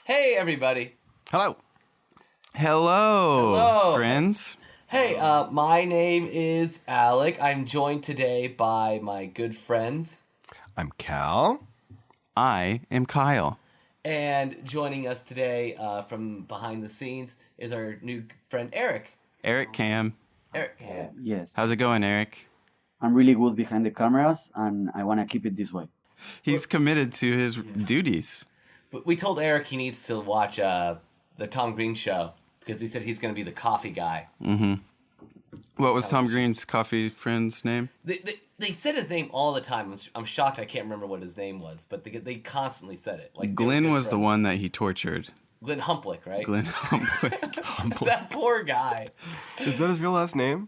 Hey, everybody. Hello. Hello, friends. Hey, my name is Alek. I'm joined today by my good friends. I'm Cal. I am Kyle. And joining us today from behind the scenes is our new friend, Erik. Erik Cam. Erik Cam. Yes, How's it going, Erik? I'm really good behind the cameras, and I want to keep it this way. He's committed to his duties. But we told Erik he needs to watch the Tom Green show because he said he's going to be the coffee guy. Mm-hmm. What was Tom Green's coffee friend's name? They said his name all the time. I'm shocked I can't remember what his name was, but they constantly said it. Like Glenn was the one that he tortured. Glenn Humplick, right? Glenn Humplick. That poor guy. Is that his real last name?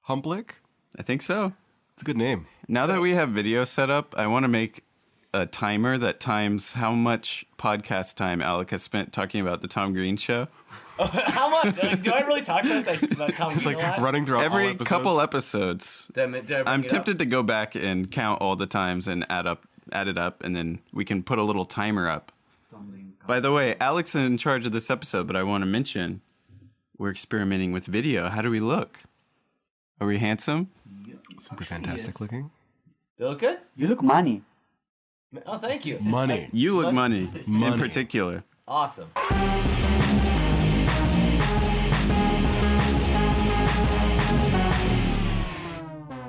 Humplick? I think so. It's a good name. Now that we have video set up, I want to make a timer that times how much podcast time Alek has spent talking about the Tom Green show. How much? Do I really talk about Tom It's Green like a lot? running through all Every episodes. couple episodes. Did I I'm bring it tempted to go back and count all the times and add it up, and then we can put a little timer up. By the way, Alek's in charge of this episode, but I want to mention we're experimenting with video. How do we look? Are we handsome? Super fantastic looking. They look good? You look money. Oh, thank you. Money. You look money, Money. in particular. Awesome.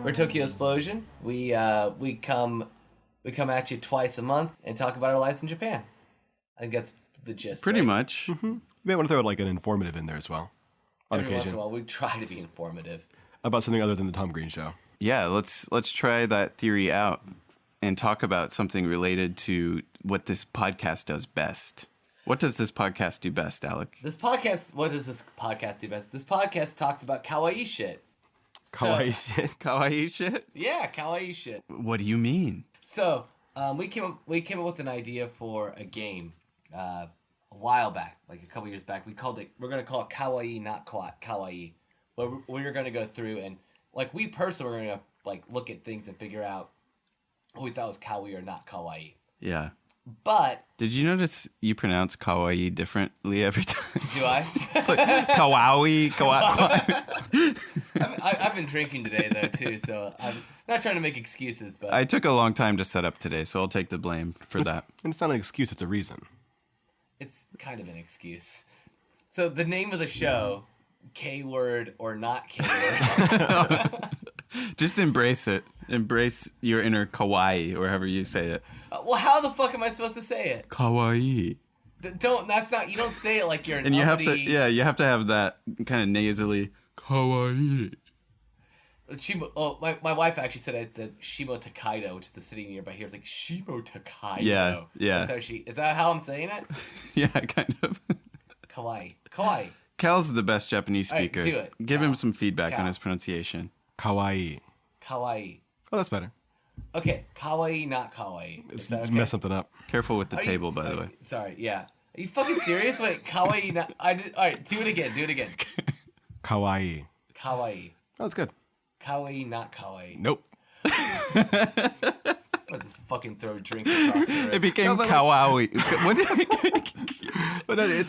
We're Tokyo Splosion. We come at you twice a month and talk about our lives in Japan. I think that's the gist. Pretty right? much. You may want to throw like an informative in there as well. On Every once in occasion. a while, we try to be informative. About something other than the Tom Green show. Yeah, let's try that theory out and talk about something related to what this podcast does best. What does this podcast do best, Alek? What does this podcast do best? This podcast talks about kawaii shit. Kawaii So- shit. Kawaii shit? Yeah, kawaii shit. What do you mean? So, we came up with an idea for a game a while back, like a couple years back. We're going to call it Kawaii, not Kawaii. But we're going to go through and, like, we personally are going to, like, look at things and figure out what we thought was kawaii or not kawaii. Yeah. But, Did you notice you pronounce kawaii differently every time? do I? It's like kawaii, kawaii. I've been drinking today, though, too, so I'm not trying to make excuses, but... I took a long time to set up today, so I'll take the blame for that. And it's not an excuse, it's a reason. It's kind of an excuse. So the name of the show, K-word or not K-word. Just embrace it. Embrace your inner kawaii, or however you say it. Well, how the fuck am I supposed to say it? Kawaii. You don't say it like you're an And you have to, uppity... you have to have that kind of nasally kawaii. My wife actually said I said Shimo Takaido, which is the city nearby here. It's like Shimo Takaido. Yeah. Is that how I'm saying it? Yeah, kind of. Kawaii. Cal's the best Japanese All right, speaker. do it, Give Cal. him some feedback Cal. on his pronunciation. Kawaii. Kawaii. Oh, that's better. Okay, kawaii, not kawaii. Is that okay? Mess something up. Careful with the Are you- table, by the way. Sorry, yeah. Are you fucking serious? Wait, kawaii, not... Alright, do it again. Kawaii. Kawaii. Oh, that's good. Kawaii, not kawaii. Nope. I'll just fucking throw drinks across the room. It became kawaii. What did I... But then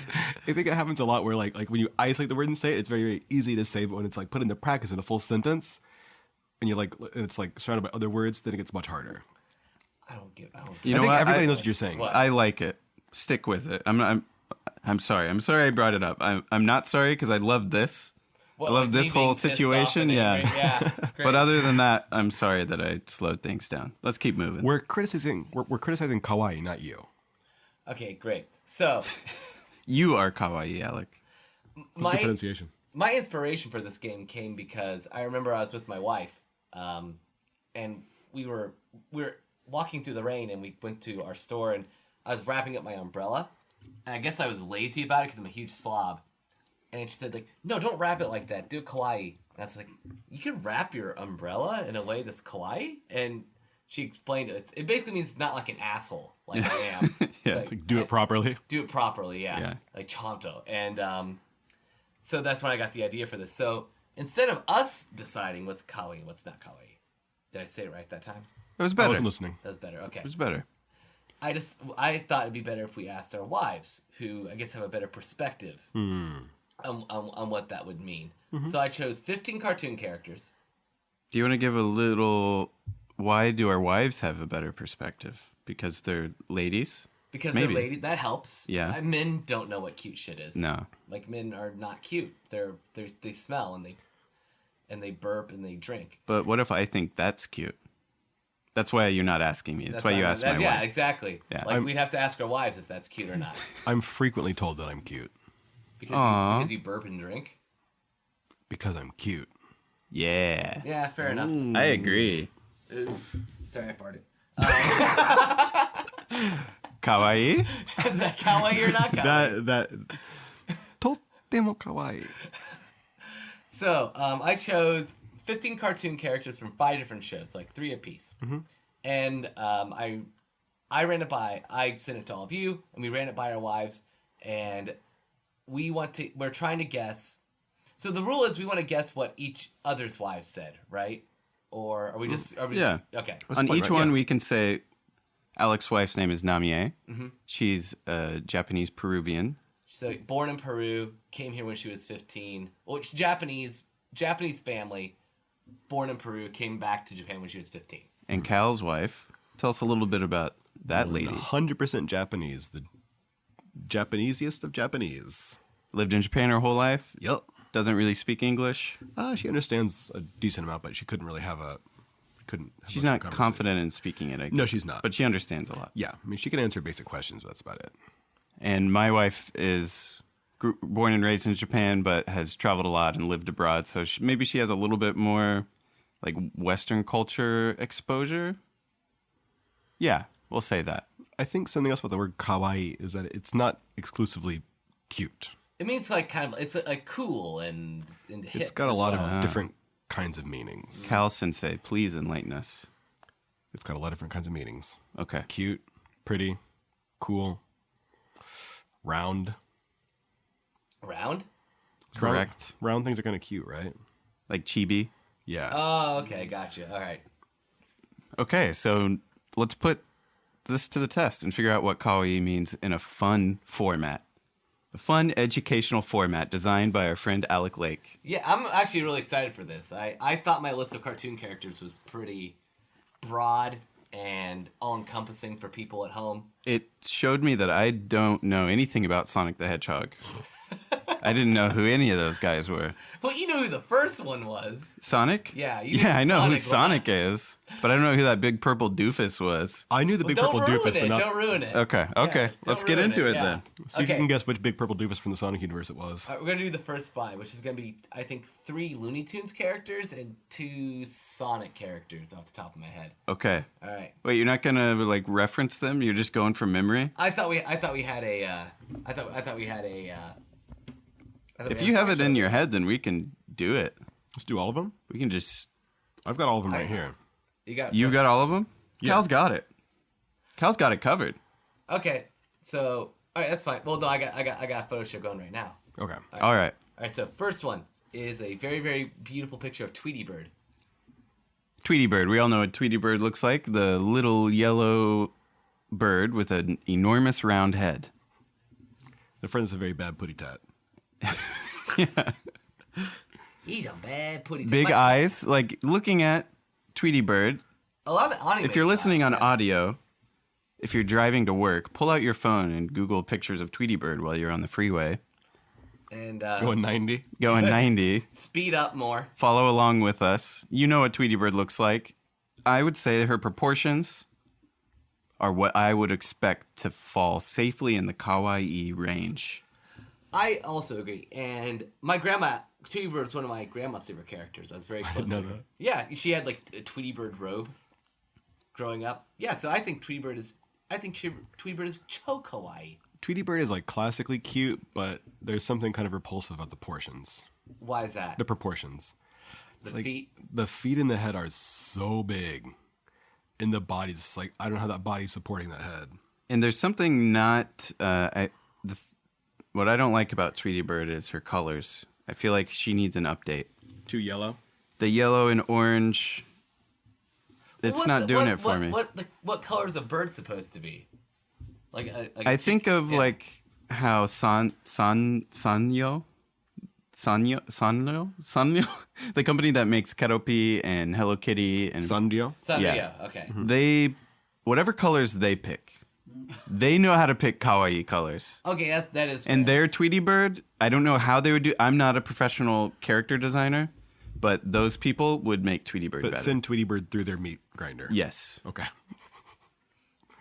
I think it happens a lot where like when you isolate the word and say it, it's very, very easy to say, but when it's like put into practice in a full sentence, and it's like surrounded by other words, then it gets much harder. I don't get You I know think what? everybody knows what you're saying. What? I like it. Stick with it. I'm sorry. I'm sorry I brought it up. I'm not sorry because I love this. What, I love like this me whole being pissed off situation. and Yeah. angry? Yeah. Great. But other than that, I'm sorry that I slowed things down. Let's keep moving. We're criticizing kawaii, not you. Okay, great. So, You are kawaii, Alek. What's the my pronunciation? my inspiration for this game came because I remember I was with my wife, and we were walking through the rain, and we went to our store, and I was wrapping up my umbrella, and I guess I was lazy about it because I'm a huge slob. And she said, like, no, don't wrap it like that. Do it kawaii. And I was like, you can wrap your umbrella in a way that's kawaii? And she explained it. It basically means not like an asshole, like I am. Yeah, It's Like, do it properly. Do it properly, yeah. Yeah. Like chanto. And so that's when I got the idea for this. So instead of us deciding what's kawaii and what's not kawaii, did I say it right that time? It was I better. wasn't listening. That was better. Okay. It was better. I thought it'd be better if we asked our wives, who I guess have a better perspective on what that would mean. So I chose 15 cartoon characters. Do you want to give a little... Why do our wives have a better perspective? Because they're ladies? Because Maybe. they're ladies. That helps. Yeah. Men don't know what cute shit is. No. Like, men are not cute. They smell and they burp and they drink. But what if I think that's cute? That's why you're not asking me. That's why you asked my wife. Yeah, exactly. Yeah. Like, we'd have to ask our wives if that's cute or not. I'm frequently told that I'm cute. Because you burp and drink? Because I'm cute. Yeah. Yeah, fair enough. I agree. Ooh. Sorry, I farted. Kawaii? Is that kawaii or not kawaii? That Totemo kawaii. So, I chose 15 cartoon characters from 5 different shows, like 3 apiece. And I ran it by, I sent it to all of you, and we ran it by our wives, and we're trying to guess. So the rule is we want to guess what each other's wives said, right? Or are we just... Yeah. Okay. On each one, we can say Alek's wife's name is Namie. She's Japanese Peruvian. So born in Peru, came here when she was 15. Well, Japanese family, born in Peru, came back to Japan when she was 15. And Cal's wife. Tell us a little bit about that lady. 100% Japanese. The Japanesest of Japanese. Lived in Japan her whole life. Yep. Doesn't really speak English. She understands a decent amount, but she couldn't really have She's not confident in speaking it. I guess. No, she's not. But she understands a lot. Yeah, I mean, she can answer basic questions, but that's about it. And my wife is born and raised in Japan, but has traveled a lot and lived abroad. So maybe she has a little bit more like Western culture exposure. Yeah, we'll say that. I think something else about the word kawaii is that it's not exclusively cute. It means like kind of, it's like cool and hip. It's got a lot of different kinds of meanings. Cal Sensei, please enlighten us. It's got a lot of different kinds of meanings. Okay. Cute, pretty, cool, round. Round? Correct. Round things are kind of cute, right? Like chibi. Yeah. Oh, okay, gotcha. All right. Okay, so let's put this to the test and figure out what kawaii means in a fun format. A fun educational format designed by our friend Alek Lake. Yeah, I'm actually really excited for this. I thought my list of cartoon characters was pretty broad and all-encompassing for people at home. It showed me that I don't know anything about Sonic the Hedgehog. I didn't know who any of those guys were. Well, you know who the first one was. Sonic? Yeah. I know who Sonic is, but I don't know who that big purple doofus was. I knew the big purple doofus, but not... Don't ruin it. Okay. Yeah, Let's get into it then. See if you can guess which big purple doofus from the Sonic universe it was. All right, we're going to do the first 5, which is going to be, I think, 3 Looney Tunes characters and 2 Sonic characters off the top of my head. Okay. All right. Wait, you're not going to like reference them? You're just going from memory? I thought we had a If you have it in your head, then we can do it. Let's do all of them? We can just... I've got all of them right here. You've got all of them? Yeah. Cal's got it. Cal's got it covered. Okay, so all right, that's fine. Well, no, I got a photo show going right now. Okay. All right. All right, so first one is a very, very beautiful picture of Tweety Bird. Tweety Bird. We all know what Tweety Bird looks like. The little yellow bird with an enormous round head. The friend is a very bad putty tat. Yeah. He's a bad putty. Big eyes. Like, looking at Tweety Bird. A lot of anime. If you're listening on audio, if you're driving to work, pull out your phone and Google pictures of Tweety Bird while you're on the freeway. And going 90. Going 90. Speed up more. Follow along with us. You know what Tweety Bird looks like. I would say her proportions are what I would expect to fall safely in the kawaii range. I also agree. And my grandma, Tweety Bird was one of my grandma's favorite characters. I was very close to her. That. Yeah, she had like a Tweety Bird robe growing up. Yeah, so I think Tweety Bird is cho kawaii. Tweety Bird is like classically cute, but there's something kind of repulsive about the portions. Why is that? The proportions. The like, feet. The feet and the head are so big. And the body's like, I don't know how that body's supporting that head. And there's something not... what I don't like about Tweety Bird is her colors. I feel like she needs an update. Too yellow? The yellow and orange... It's not doing it for me. What color is a bird supposed to be? Like I think of yeah. like how Sanyo, the company that makes Keroppi and Hello Kitty and Sandio. Sanrio. Okay. they, whatever colors they pick, they know how to pick kawaii colors. Okay, that is fair. And their Tweety Bird, I don't know how they would do. I'm not a professional character designer, but those people would make Tweety Bird But better. send Tweety Bird through their meat grinder. Yes. Okay.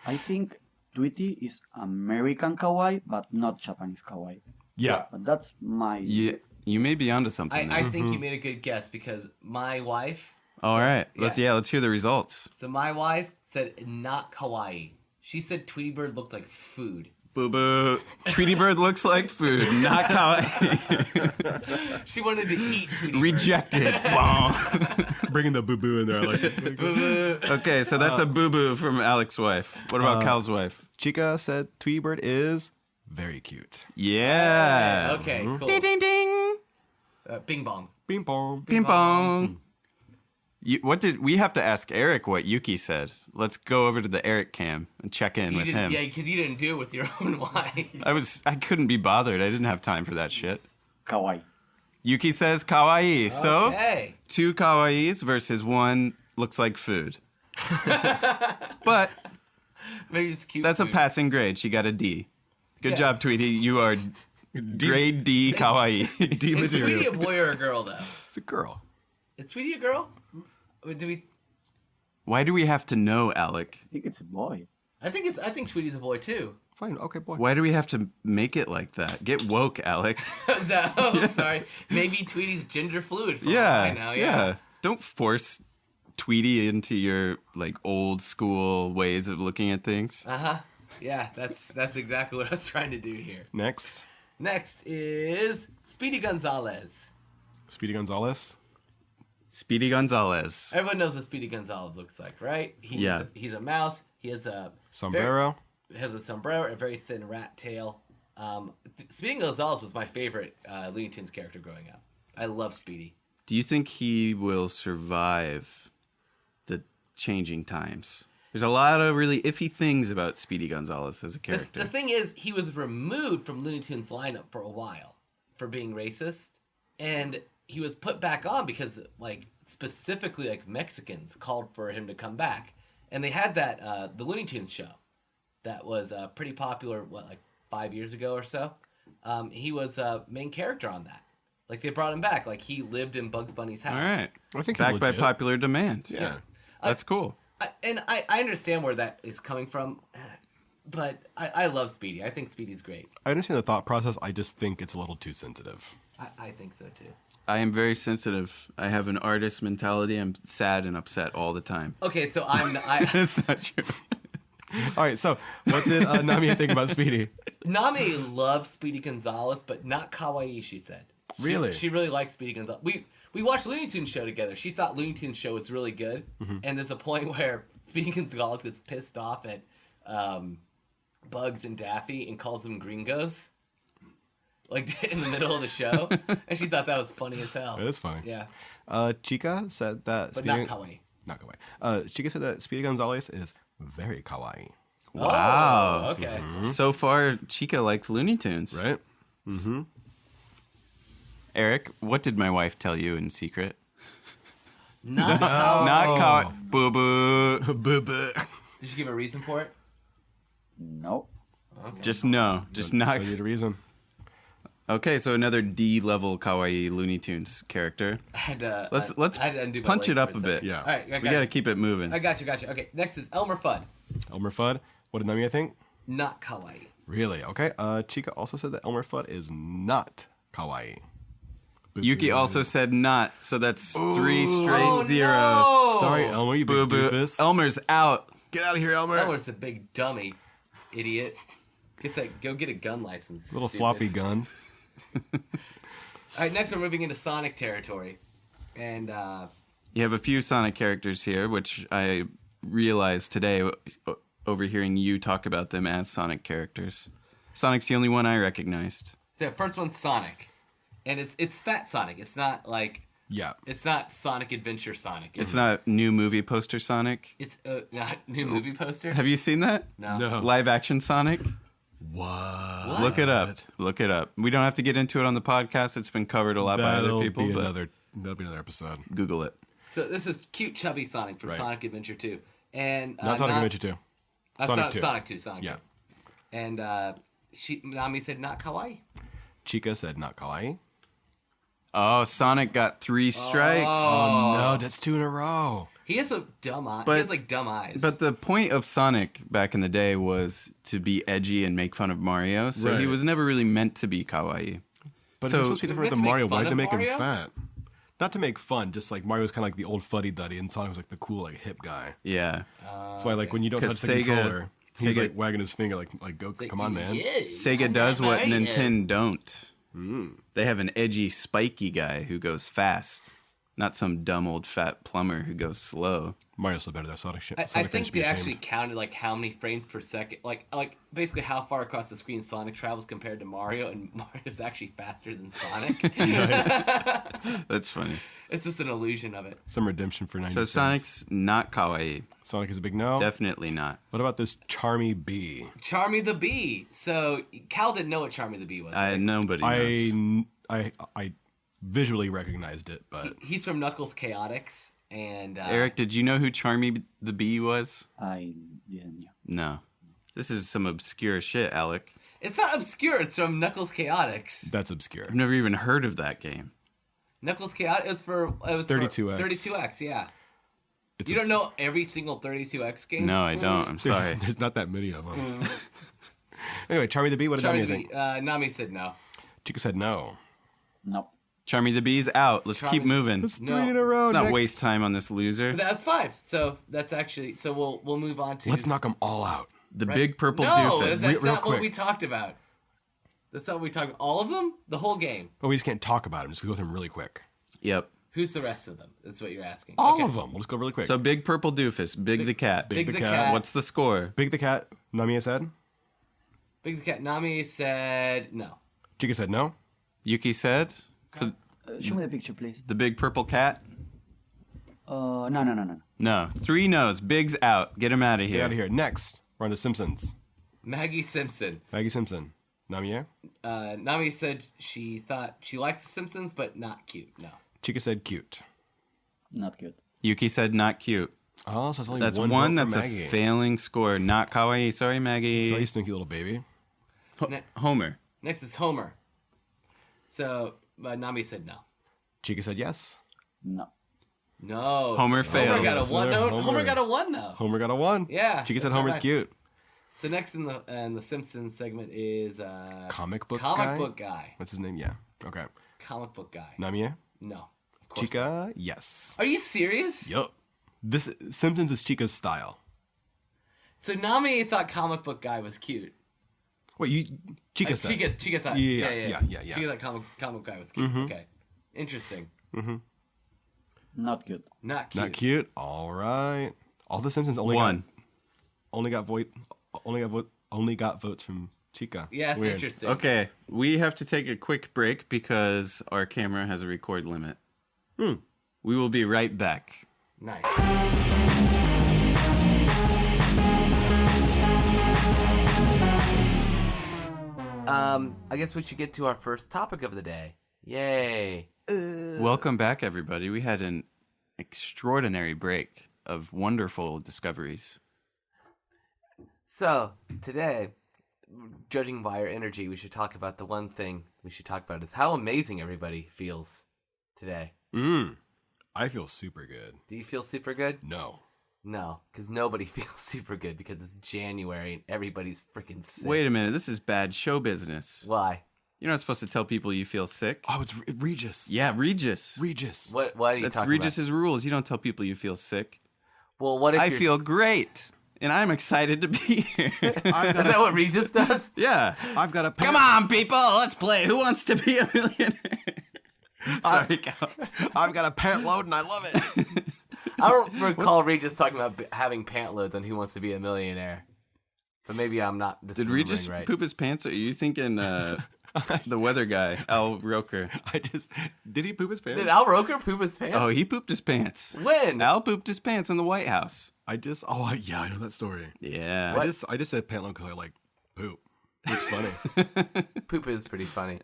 I think Tweety is American kawaii, but not Japanese kawaii. Yeah. But that's my... You may be onto something there. I think you made a good guess because my wife. All right. yeah. Let's hear the results. So my wife said not kawaii. She said Tweety Bird looked like food. Boo boo. Tweety Bird looks like food, not kawaii. She wanted to eat Tweety Bird. Rejected. Bong. Bringing the boo boo in there. Like Okay, so that's a boo boo from Alex's wife. What about Cal's wife? Chica said Tweety Bird is very cute. Yeah. Okay, cool. Ding ding ding. Bing bong. Bing bong. Ping pong. We have to ask Erik what Yuki said. Let's go over to the Erik cam and check in with him. Yeah, because you didn't do it with your own wife. I couldn't be bothered. I didn't have time for that shit. Kawaii. Yuki says kawaii. So, Okay. 2 kawaiis versus 1 looks like food. But Maybe it's cute. that's a food. passing grade. She got a D. Good Yeah. job, Tweety. You are grade D kawaii. D Is Tweety material. a boy or a girl, though? It's a girl. Is Tweety a girl? Do we? Why do we have to know, Alek? I think it's a boy. I think Tweety's a boy too. Fine. Okay, boy. Why do we have to make it like that? Get woke, Alek. Sorry. Maybe Tweety's gender fluid. For Yeah, all I know. yeah. Don't force Tweety into your like old school ways of looking at things. Yeah, that's exactly what I was trying to do here. Next, Next is Speedy Gonzales. Speedy Gonzales. Speedy Gonzales. Everyone knows what Speedy Gonzales looks like, right? He's a mouse. He has a Sombrero. has a sombrero, a very thin rat tail. Speedy Gonzales was my favorite Looney Tunes character growing up. I love Speedy. Do you think he will survive the changing times? There's a lot of really iffy things about Speedy Gonzales as a character. The thing is, he was removed from Looney Tunes lineup for a while for being racist, and he was put back on because, like, specifically, like, Mexicans called for him to come back. And they had that, the Looney Tunes show that was pretty popular, 5 years ago or so? He was a main character on that. Like, they brought him back. Like, he lived in Bugs Bunny's house. All right. I think Back he's by legit. popular demand. Yeah. That's cool. I understand where that is coming from, but I love Speedy. I think Speedy's great. I understand the thought process. I just think it's a little too sensitive. I think so, too. I am very sensitive. I have an artist mentality. I'm sad and upset all the time. Okay, so That's not true. All right. So, what did Nami think about Speedy? Nami loves Speedy Gonzales, but not Kawaii, she said. Really? She really likes Speedy Gonzales. We watched Looney Tunes show together. She thought Looney Tunes show was really good. And there's a point where Speedy Gonzales gets pissed off at Bugs and Daffy and calls them gringos. Like, in the middle of the show. And she thought that was funny as hell. It is funny. Yeah. Chica said that. But not Kawaii. Not kawaii. Chica said that Speedy Gonzales is very kawaii. Wow. Oh, okay. So far, Chica likes Looney Tunes. Right? Mm-hmm. Erik, what did my wife tell you in secret? Not Not kawaii. Boo boo. Boo boo. Did she give a reason for it? No. Okay. Just no. Just not. I need a reason. Okay, so another D level kawaii Looney Tunes character. I had to, Let's I had to undo my punch it legs up for a second. bit. Yeah. All right, I We got gotta it. keep it moving. I got you. Okay, next is Elmer Fudd. Elmer Fudd. What did Nami think? Not Kawaii. Really? Okay. Chica also said that Elmer Fudd is not kawaii. Boo Yuki boo. also said not, so that's 3 straight Oh, zeros. no! Sorry, Elmer, you Boo big boo. doofus. Elmer's out. Get out of here, Elmer. Elmer's a big dummy, idiot. Go get a gun license. Little stupid. floppy gun. All right, next we're moving into Sonic territory, and You have a few Sonic characters here, which I realized today overhearing you talk about them as Sonic characters. Sonic's the only one I recognized. so first one's Sonic, and it's Fat Sonic. It's not like Yeah. It's not Sonic Adventure Sonic. It's not new movie poster Sonic. It's not new movie poster. Have you seen that? No. Live action Sonic? What? Look it up. Look it up. We don't have to get into it on the podcast. It's been covered a lot by other people. That'll be another episode. Google it. So this is cute, chubby Sonic from Sonic Adventure 2. And, not Sonic Adventure 2. Sonic 2. Yeah. 2. And Nami said not kawaii. Chica said not kawaii. Oh, Sonic got 3 strikes. Oh no, that's 2 in a row. He has a dumb eye. But- He has like dumb eyes. But the point of Sonic back in the day was to be edgy and make fun of Mario, so he Right. was never really meant to be kawaii. But So- it was supposed to be different Meant than to make Mario. fun Wanted to of make Mario? him fat. Not to make fun, just like Mario was kind of like the old fuddy-duddy, and Sonic was like the cool, like hip guy. Yeah. That's why, like, when you don't touch 'Cause the Sega- controller, he's Sega- like wagging his finger, like go, come on, man. Yeah, Sega I'm does not what Mario. Nintendo don't. They have an edgy, spiky guy who goes fast, not some dumb old fat plumber who goes slow. Mario's still better than Sonic. I Sonic think should be they ashamed. actually counted like how many frames per second, like basically how far across the screen Sonic travels compared to Mario, and Mario's actually faster than Sonic. That's funny. It's just an illusion of it. Some redemption for 90 So cents. Sonic's not kawaii. Sonic is a big no. Definitely not. What about this Charmy bee? Charmy the Bee. So Cal didn't know what Charmy the Bee was. right? Nobody knows. I visually recognized it, but He's from Knuckles Chaotix, and Erik, did you know who Charmy the Bee was? I didn't know. No. This is some obscure shit, Alek. it's not obscure. It's from Knuckles Chaotix. that's obscure. I've never even heard of that game. Knuckles Chaotix. It was for 32X. 32X. Yeah. It's You don't know every single 32X game? No, I don't. I'm sorry. There's not that many of them. Anyway, Charmy the bee. What did Charmy Nami the think? Bee. Nami said no. Chica said no. No. Charmy the Bee's out. Let's keep moving. It's No. 3 in a row. Let's not Next. waste time on this loser. But that's 5. So that's actually. So we'll move on to. Let's knock them all out. The right? big purple no, doofus. that's Real not what quick. we talked about. That's not what we talked about. All of them? The whole game. But we just can't talk about them. Just go through them really quick. Yep. Who's the rest of them? That's what you're asking. All Okay. of them. We'll just go really quick. So big purple doofus, big the cat. Big the the cat. cat. What's the score? Big the cat. Nami said. Big the Cat. Nami said no. Chica said no. Yuki said for Show me the picture, please. the big purple cat. No. No, 3 no's. Big's out. Get him out of Get here. out of here. Next, we're on The Simpsons. Maggie Simpson. Maggie Simpson. Nami. Nami said she thought she likes The Simpsons, but not cute. No. Chica said cute. Not good. Yuki said not cute. Oh, so it's only That's one. one. vote for That's Maggie. a failing score. Not kawaii. Sorry, Maggie. So you sneaky little baby. Homer. Next is Homer. So Nami said no. Chica said yes. No. No. Homer so fails. Homer got a So 1 note. Homer- Homer got a 1 note. Homer got a 1. Yeah, Chica said that's not Homer's bad. cute. So next in the Simpsons segment is Comic book comic guy? book guy. What's his name? Yeah. Okay. Comic book guy. Nami. No. Of course not. Chica. Yes. Are you serious? Yup. This Simpsons is Chica's style. So Nami thought comic book guy was cute. Wait, you Chica said. Chica thought. Yeah. Chica thought comic guy was cute. Okay. Interesting. Not good. Not cute. Not cute. All right. All the Simpsons only One. got votes from Chica. Yeah, it's Weird. interesting. Okay, we have to take a quick break because our camera has a record limit. We will be right back. Nice. I guess we should get to our first topic of the day. Yay. Welcome back, everybody. We had an extraordinary break of wonderful discoveries. So, today, judging by our energy, we should talk about the one thing we should talk about is how amazing everybody feels today. I feel super good. Do you feel super good? No. No, because nobody feels super good because it's January and everybody's freaking sick. Wait a minute, this is bad show business. Why? You're not supposed to tell people you feel sick. Oh, it's Regis. Yeah, Regis. Regis. What are you That's talking Regis's rules. You don't tell people you feel sick. about? Well, what if I you're feel great, and I'm excited to be here. Is that what Regis does? Yeah. I've got a Come on, people, let's play. Who wants to be a millionaire? Sorry, Cal. I've got a pant load and I love it. I don't recall Regis talking about having pant loads on Who Wants to Be a Millionaire. But maybe I'm not Did remembering Regis right. poop his pants? Or are you thinking The weather guy, Al Roker. Did he poop his pants? Did Al Roker poop his pants? Oh, he pooped his pants. When? Al pooped his pants in the White House. I know that story. Yeah. I just said pantaloon because I like poop. It's funny. Poop is pretty funny.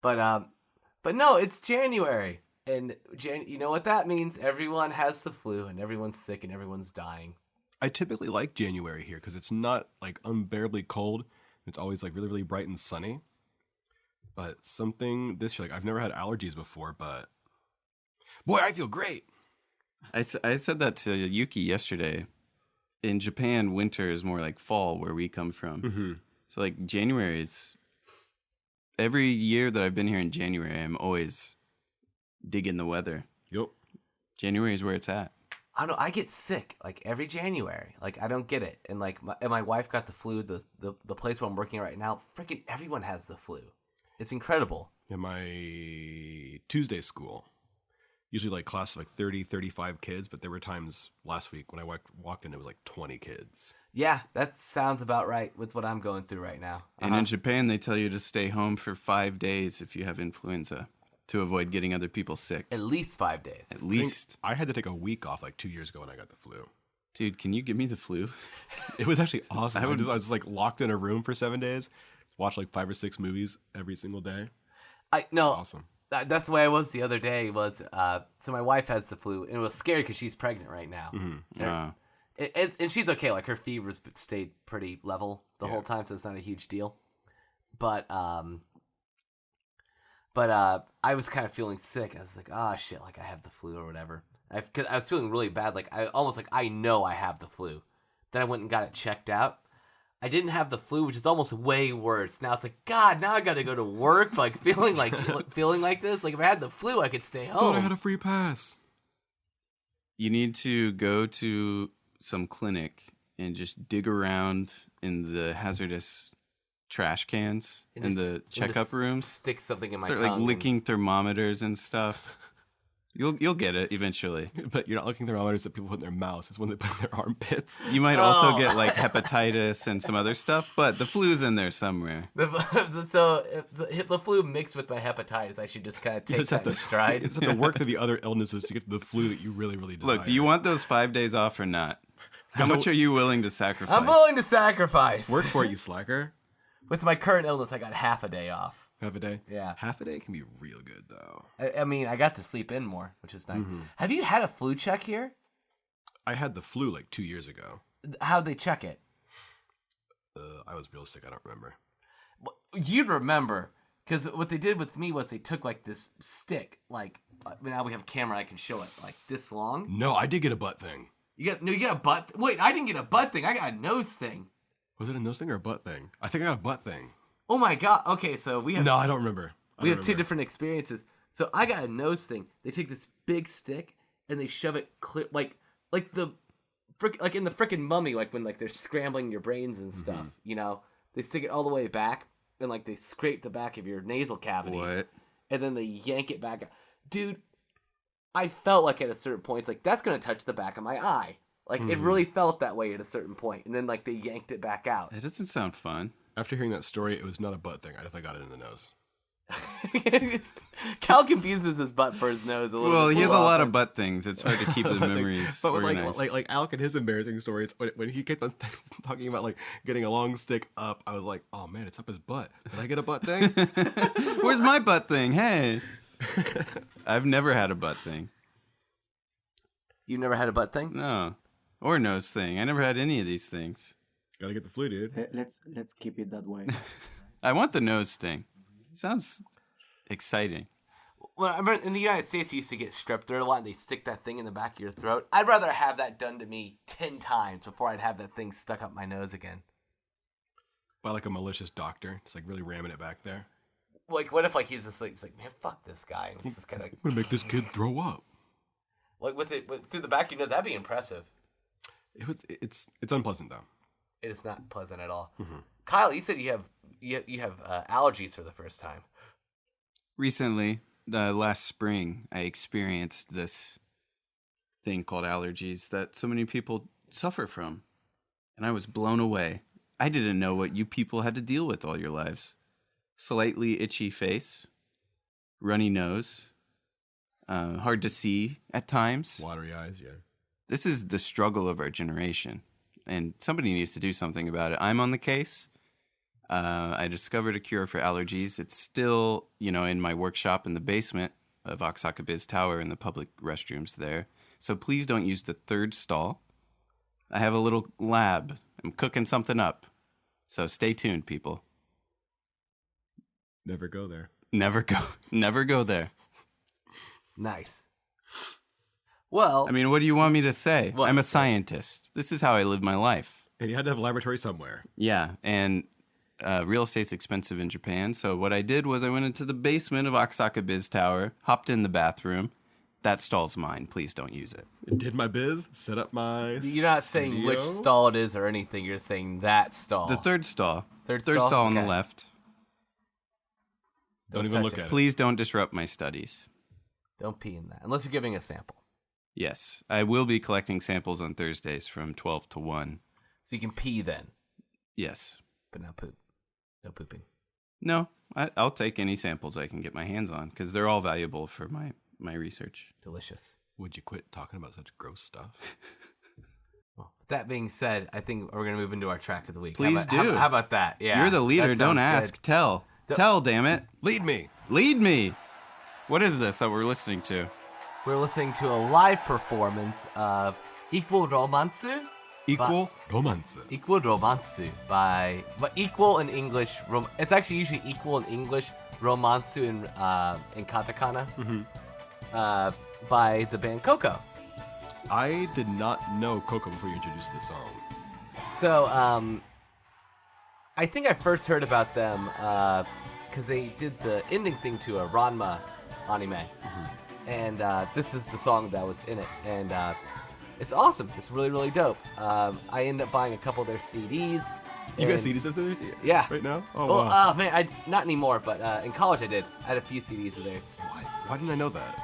But no, it's January. And you know what that means? Everyone has the flu and everyone's sick and everyone's dying. I typically like January here because it's not like unbearably cold. It's always like really, really bright and sunny. But something this year, like I've never had allergies before, but boy, I feel great. I said that to Yuki yesterday. In Japan, winter is more like fall where we come from. Mm-hmm. So like January is... Every year that I've been here in January, I'm always digging the weather. Yep. January is where it's at. I don't know. I get sick like every January. Like I don't get it. And like my wife got the flu. The place where I'm working right now, freaking everyone has the flu. It's incredible. In my Tuesday school, usually like class of like 30, 35 kids, but there were times last week when I walked in, it was like 20 kids. Yeah, that sounds about right with what I'm going through right now. And in Japan, they tell you to stay home for 5 days if you have influenza to avoid getting other people sick. At least 5 days. At least. I had to take a week off like 2 years ago when I got the flu. Dude, can you give me the flu? It was actually awesome. I was like locked in a room for 7 days, watched like 5 or 6 movies every single day. Awesome. That's the way I was the other day. So my wife has the flu, and it was scary because she's pregnant right now. Mm-hmm. And she's okay. Like her fever's stayed pretty level the whole time, so it's not a huge deal. But I was kind of feeling sick. I was like, oh shit, like I have the flu or whatever. Cause I was feeling really bad. Like I know I have the flu. Then I went and got it checked out. I didn't have the flu, which is almost way worse. Now it's like, God, now I got to go to work, like feeling like this. Like if I had the flu, I could stay home. Thought I had a free pass. You need to go to some clinic and just dig around in the hazardous trash cans in the checkup rooms. Stick something in my Start tongue. like licking thermometers and stuff. You'll get it eventually. But you're not looking thermometers that people put in their mouths. It's one they put in their armpits. You might also get like hepatitis and some other stuff, but the flu's in there somewhere. So if the flu mixed with my hepatitis, I should just kind of take that in stride. You just have to work through the other illnesses to get to the flu that you really, really desire. Look, do you want those 5 days off or not? How much are you willing to sacrifice? I'm willing to sacrifice. Work for it, you slacker. With my current illness, I got half a day off. Half a day? Yeah. Half a day can be real good, though. I mean, I got to sleep in more, which is nice. Mm-hmm. Have you had a flu check here? I had the flu like 2 years ago. How'd they check it? I was real sick. I don't remember. You'd remember, because what they did with me was they took like this stick, like now we have a camera, I can show it, like this long. No, I did get a butt thing. You got a butt. Wait, I didn't get a butt thing. I got a nose thing. Was it a nose thing or a butt thing? I think I got a butt thing. Oh my god. Okay, so we have. No, I don't remember. We have two different experiences. So I got a nose thing. They take this big stick and they shove it clear, like the like in the frickin' Mummy, like when like they're scrambling your brains and stuff. Mm-hmm. You know, they stick it all the way back and like they scrape the back of your nasal cavity. What? And then they yank it back. Dude, I felt like at a certain point, it's like that's gonna touch the back of my eye. Like it really felt that way at a certain point, and then like they yanked it back out. That doesn't sound fun. After hearing that story, it was not a butt thing. I definitely got it in the nose. Cal confuses his butt for his nose a little bit. Well, he has a too lot often. of butt things. It's hard to keep his memories But organized. like Alek and his embarrassing stories, when he kept on talking about like getting a long stick up, I was like, oh man, it's up his butt. Did I get a butt thing? Where's my butt thing? Hey. I've never had a butt thing. You never had a butt thing? No. Or nose thing. I never had any of these things. Gotta get the flu, dude. Let's keep it that way. I want the nose thing. Sounds exciting. Well, I remember in the United States, you used to get strep throat a lot, and they stick that thing in the back of your throat. I'd rather have that done to me 10 times before I'd have that thing stuck up my nose again. By like a malicious doctor, just like really ramming it back there. Like, what if like he's asleep? He's like, man, fuck this guy. And he's just kind of I'm gonna make this kid throw up. like through the back of your nose. That'd be impressive. It's unpleasant though. It is not pleasant at all. Mm-hmm. Kyle, you said you have allergies for the first time. Recently, last spring, I experienced this thing called allergies that so many people suffer from. And I was blown away. I didn't know what you people had to deal with all your lives. slightly itchy face, runny nose, hard to see at times. Watery eyes, yeah. This is the struggle of our generation, and somebody needs to do something about it. I'm on the case. I discovered a cure for allergies. It's still, in my workshop in the basement of Oaxaca Biz Tower in the public restrooms there. So please don't use the third stall. I have a little lab. I'm cooking something up. So stay tuned, people. Never go there. Never go there. Nice. Well, I mean, what do you want me to say? What? I'm a scientist. This is how I live my life. And you had to have a laboratory somewhere. Yeah, and real estate's expensive in Japan. So what I did was I went into the basement of Oaxaca Biz Tower, hopped in the bathroom. That stall's mine. Please don't use it. Did my biz, set up my you're not saying studio. which stall it is or anything. You're saying that stall. The third stall. Third stall stall? on the Okay. left. Don't even touch look it. at Please don't disrupt my studies. Don't pee in that unless you're giving a sample. Yes, I will be collecting samples on Thursdays from 12 to 1. So you can pee then, Yes. but not poop. No pooping. No, I'll take any samples I can get my hands on because they're all valuable for my research. Delicious. it. Would you quit talking about such gross stuff? Well, with that being said, I think we're going to move into our track of the week. Please do. How about that? Yeah. You're the leader. that Don't sounds ask. good. Tell. Tell, damn it. Lead me. Lead me. What is this that we're listening to? We're listening to a live performance of Equal Romansu. Equal romance. Equal Romansu by, but equal in English. It's actually usually equal in English. Romansu in katakana. By the band Coco. I did not know Coco before you introduced this song. So, I think I first heard about them because they did the ending thing to a Ranma anime. And this is the song that was in it. And it's awesome. It's really, really dope. I ended up buying a couple of their CDs. You got and- CDs of theirs? Yeah. Right now? Oh, Well, wow. man, not anymore, but in college I did. I had a few CDs of theirs. Why didn't I know that?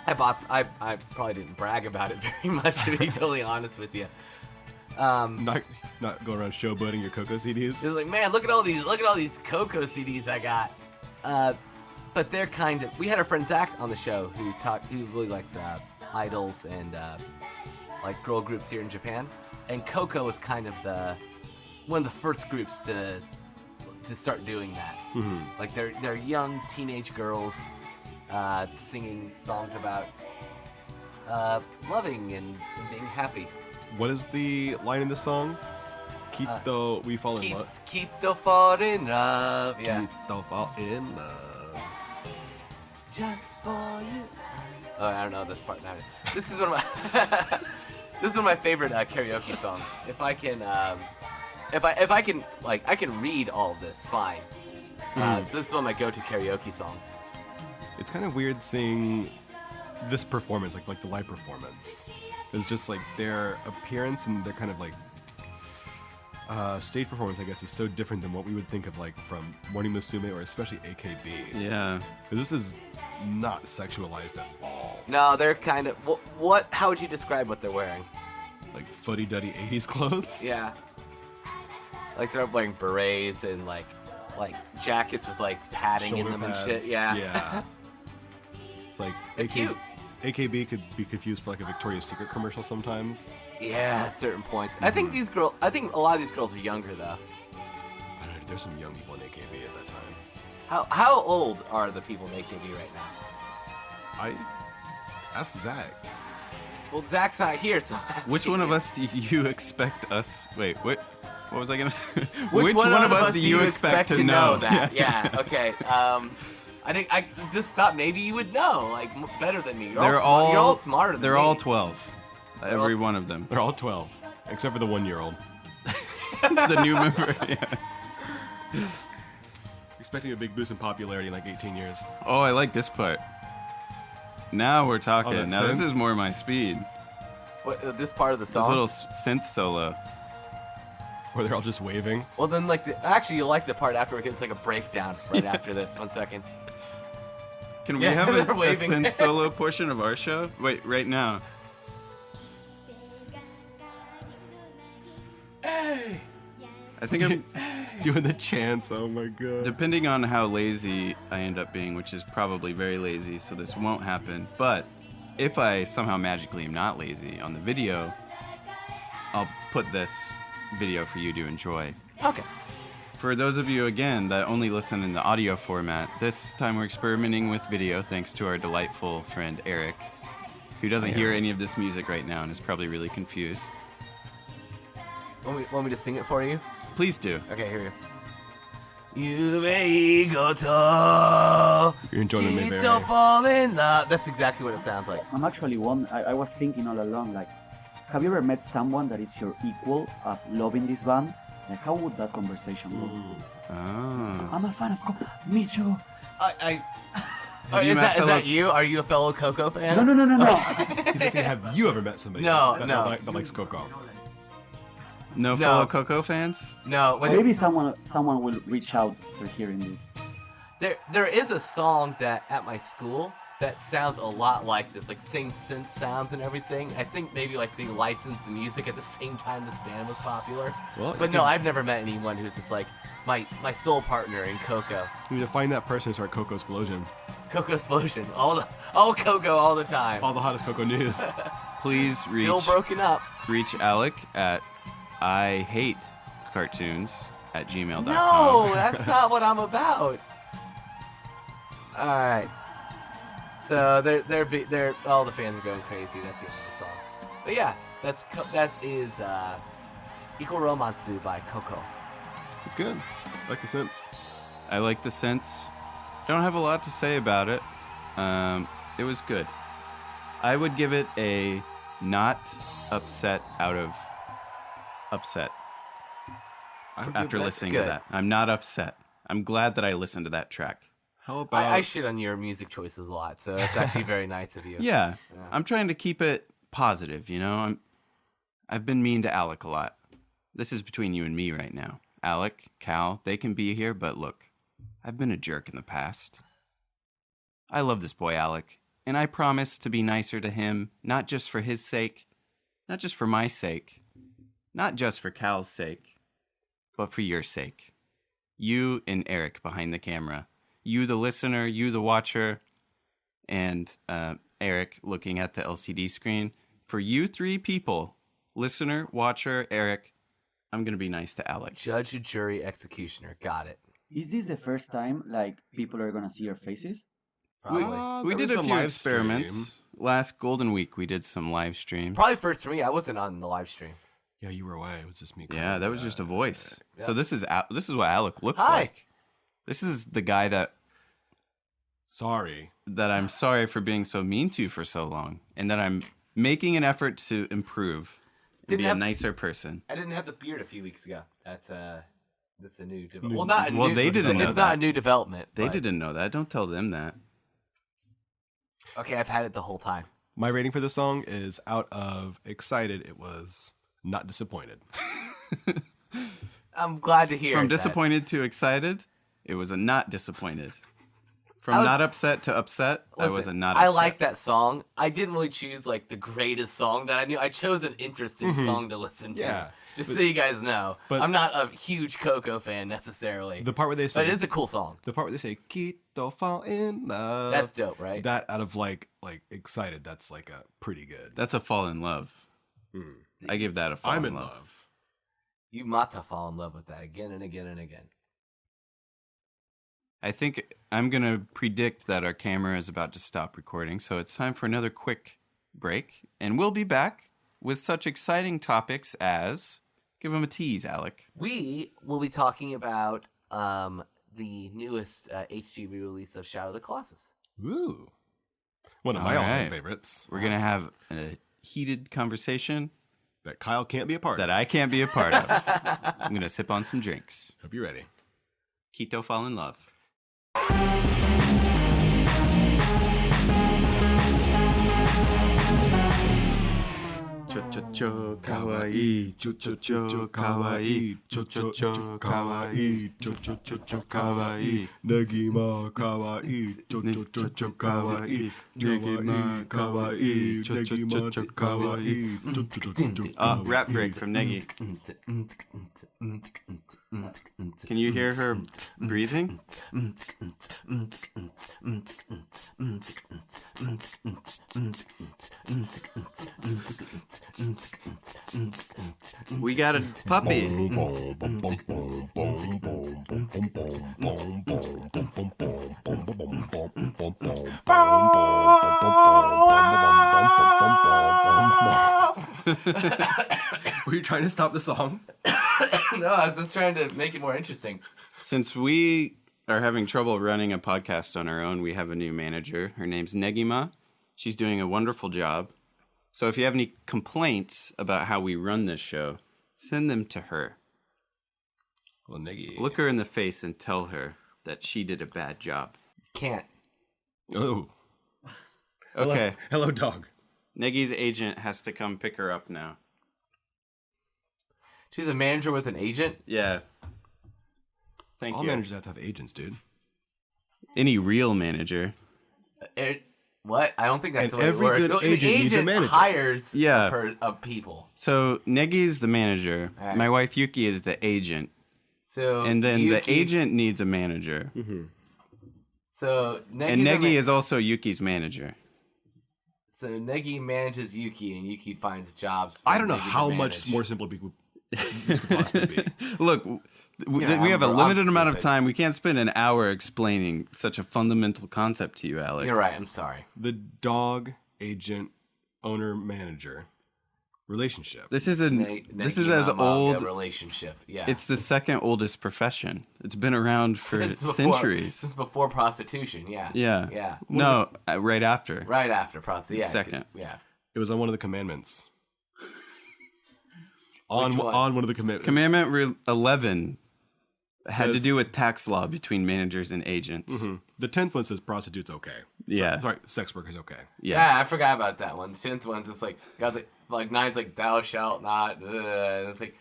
I probably didn't brag about it very much, to be totally honest with you. Not going around showboating your Coco CDs? It was like, man, look at all these Coco CDs I got. But they're kind of. We had our friend Zach on the show who really likes idols and like girl groups here in Japan, and Coco was kind of one of the first groups to start doing that. Like they're young teenage girls singing songs about loving and being happy. What is the line in the song? Quito, we fall in love. Quito fall in love. Yeah. Quito fall in love. Just for you. Oh, I don't know this part now. This is one of my this is one of my favorite karaoke songs. If I can, if I can, like, I can read all of this fine. So this is one of my go-to karaoke songs. It's kind of weird seeing this performance, like the live performance. It's just like their appearance and their kind of like stage performance, I guess, is so different than what we would think of like from Morning Musume or especially AKB. Yeah. 'Cause this is not sexualized at all. No, they're kind of what? How would you describe what they're wearing? Like fuddy-duddy 80s clothes. Yeah. Like they're wearing berets and like jackets with like padding Shoulder in them pads. and shit. Yeah. Yeah. It's like They're cute. AKB could be confused for like a Victoria's Secret commercial sometimes. Yeah, at certain points. I think I think a lot of these girls are younger though. I don't know, there's some young people in AKB at that time. How old are the people in AKB right now? Ask Zach. Well, Zach's not here, so Which one of us do you expect us? Wait, what was I gonna say? Which one of us do you expect to know that? Yeah. Okay. I think I just thought maybe you would know, like better than me. You're all smarter than me. They're all 12. all- Every one of them. They're all 12, except for the 1-year-old. The new member. Yeah. Expecting a big boost in popularity in like 18 years. Oh, I like this part. Now we're talking. that Now this synth? is more my speed. What, this part of the This song. little synth solo. Where they're all just waving. Well, then actually you like the part after because it's like a breakdown right after this. 1 second. Can we Yeah, have a they're waving. synth solo portion of our show? Wait, right now. Hey. I think I'm. Doing the chants. Oh my god. Depending on how lazy I end up being, which is probably very lazy, so this won't happen. But if I somehow magically am not lazy on the video, I'll put this video for you to enjoy. Okay. For those of you, again, that only listen in the audio format, this time we're experimenting with video thanks to our delightful friend Erik, who doesn't hear any of this music right now and is probably really confused. Want me to sing it for you? Please do. Okay, here we go. You're enjoying the Mayberry. fall in love. That's exactly what it sounds like. I'm actually I was thinking all along, like, have you ever met someone that is your equal as loving this band? Like, how would that conversation go? Oh. I'm a fan of Coco. Me too. Is that you? Are you a fellow Coco fan? No. He's asking, have you ever met somebody No. that likes Coco? No fellow Coco fans? No. Maybe someone will reach out after hearing this. There is a song that at my school that sounds a lot like this, like same synth sounds and everything. I think maybe like they licensed the music at the same time this band was popular. Well, but no, I've never met anyone who's just like my soul partner in Coco. You need to find that person and start Coco Splosion. Coco Splosion, all Coco all the time. All the hottest Coco news. Please Still broken up. reach Alek at ihatecartoons@gmail.com. No, that's not what I'm about. All right. So they're all the fans are going crazy. That's the end of the song. But yeah, that is Equal Romansu by Coco. It's good. I like the sense. I like the sense. Don't have a lot to say about it. It was good. I would give it a not upset out of upset after listening to that. I'm not upset. I'm glad that I listened to that track. How about... I shit on your music choices a lot, so it's actually very nice of you. Yeah. I'm trying to keep it positive, you know? I've been mean to Alek a lot. This is between you and me right now. Alek, Cal, they can be here, but look, I've been a jerk in the past. I love this boy, Alek, and I promise to be nicer to him, not just for his sake, not just for my sake, not just for Cal's sake, but for your sake. You and Erik behind the camera. You, the listener, you, the watcher, and Erik looking at the LCD screen. For you three people, listener, watcher, Erik, I'm going to be nice to Alek. Judge, jury, executioner. Got it. Is this the first time, like, people are gonna see your faces? Probably. We There did was a the few live experiments. stream. Last Golden Week, we did some live stream. Probably first for me. I wasn't on the live stream. Yeah, you were away. It was just me. Yeah, that was just a voice. Yeah. So this is what Alek looks Hi. like. This is the guy that Sorry. I'm sorry for being so mean to for so long, and that I'm making an effort to improve and be a nicer person. I didn't have the beard a few weeks ago. That's a new development. Well, not a Well, new. they didn't know It's not that. a new development. They but- didn't know that. Don't tell them that. Okay, I've had it the whole time. My rating for the song is out of excited. It was not disappointed. I'm glad to hear. From that. disappointed to excited, it was a not disappointed. I From was- not upset to upset, I was a Listen, not upset. I like that song. I didn't really choose like the greatest song that I knew. I chose an interesting song to listen to. Yeah, Just so you guys know, but- I'm not a huge Coco fan necessarily. The part where they say, but it is a cool song. the part where they say "Quito fall in love." That's dope, right? That out of like excited. That's like a pretty good. That's a fall in love. Mm. I give that a fall I'm in love. You mata fall in love with that again and again and again. I think I'm going to predict that our camera is about to stop recording, so it's time for another quick break, and we'll be back with such exciting topics as... Give them a tease, Alek. We will be talking about the newest HG release of Shadow of the Colossus. Ooh, one of All my all-time right. favorites. We're going to have a heated conversation That Kyle can't be a part that of. I can't be a part of. I'm going to sip on some drinks. Hope you're ready. Quito fall in love. Cho-cho-cho kawaii, cho-cho-cho kawaii, cho-cho-cho kawaii, cho-cho-cho kawaii. Negima kawaii, cho-cho-cho kawaii, Negima kawaii, Negima kawaii, Rap break from Negi. Can you hear her breathing? We got a puppy. Were you trying to stop the song? No, I was just trying to make it more interesting. Since we are having trouble running a podcast on our own, we have a new manager. Her name's Negima. She's doing a wonderful job. So if you have any complaints about how we run this show, send them to her. Well, Negi. Look her in the face and tell her that she did a bad job. Can't. Oh. Okay. Hello, dog. Negi's agent has to come pick her up now. She's a manager with an agent? Yeah. Thank All you. managers have to have agents, dude. Any real manager. What? I don't think that's And the way it every works. good The agent needs a manager. hires Yeah. of people. So Negi's the manager. All right. My wife Yuki is the agent. So And then Yuki, the agent needs a manager. So And Negi is also Yuki's manager. So Negi manages Yuki, and Yuki finds jobs. For I don't know Negi to how much manage. more simple this could possibly be. Look, we have a I'm limited amount of stupid. time. We can't spend an hour explaining such a fundamental concept to you, Alek. You're right. I'm sorry. The dog, agent, owner, manager relationship. This is as Negima old. mafia relationship. Yeah, It's the second oldest profession. It's been around for centuries. Since before prostitution. Yeah. Yeah. Yeah. No, right after. Right after prostitution. Yeah. Second. Yeah. It was on one of the commandments. Which one? On one of the commandments. Commandment 11 had to Says- do with tax law between managers and agents. The 10th one says prostitutes okay. Yeah. Sorry, sex workers okay. Yeah, I forgot about that one. The 10th one's just like God's like 9's like thou shalt not. And it's like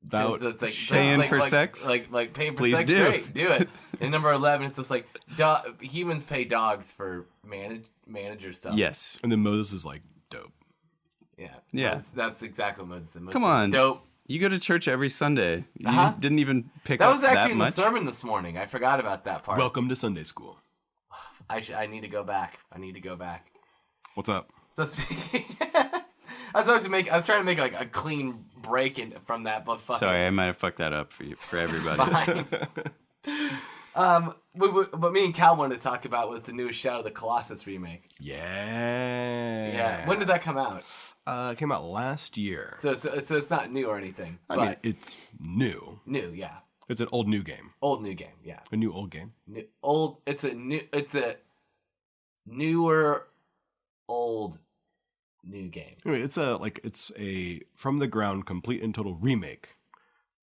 Thou it's like paying for sex? Like paying for Please sex. do. Great, do it. And number 11, it's just like humans pay dogs for manager stuff. Yes. And then Moses is like, dope. Yeah. Yeah. That's exactly what Moses said. Moses Come said, on. dope. You go to church every Sunday. You Uh-huh. didn't even pick That up was actually that in much. the sermon this morning. I forgot about that part. Welcome to Sunday school. I need to go back. What's up? So speaking, I was trying to make like a clean break from that, but fuck. Sorry, I might have fucked that up for everybody. Fine. What me and Cal wanted to talk about was the newest Shadow of the Colossus remake. Yeah. Yeah. When did that come out? It came out last year. So it's not new or anything. I but mean, it's new. new, yeah. It's an old new game. Old new game, yeah. A new old game. It's a newer old new game. Anyway, it's a from the ground, complete and total remake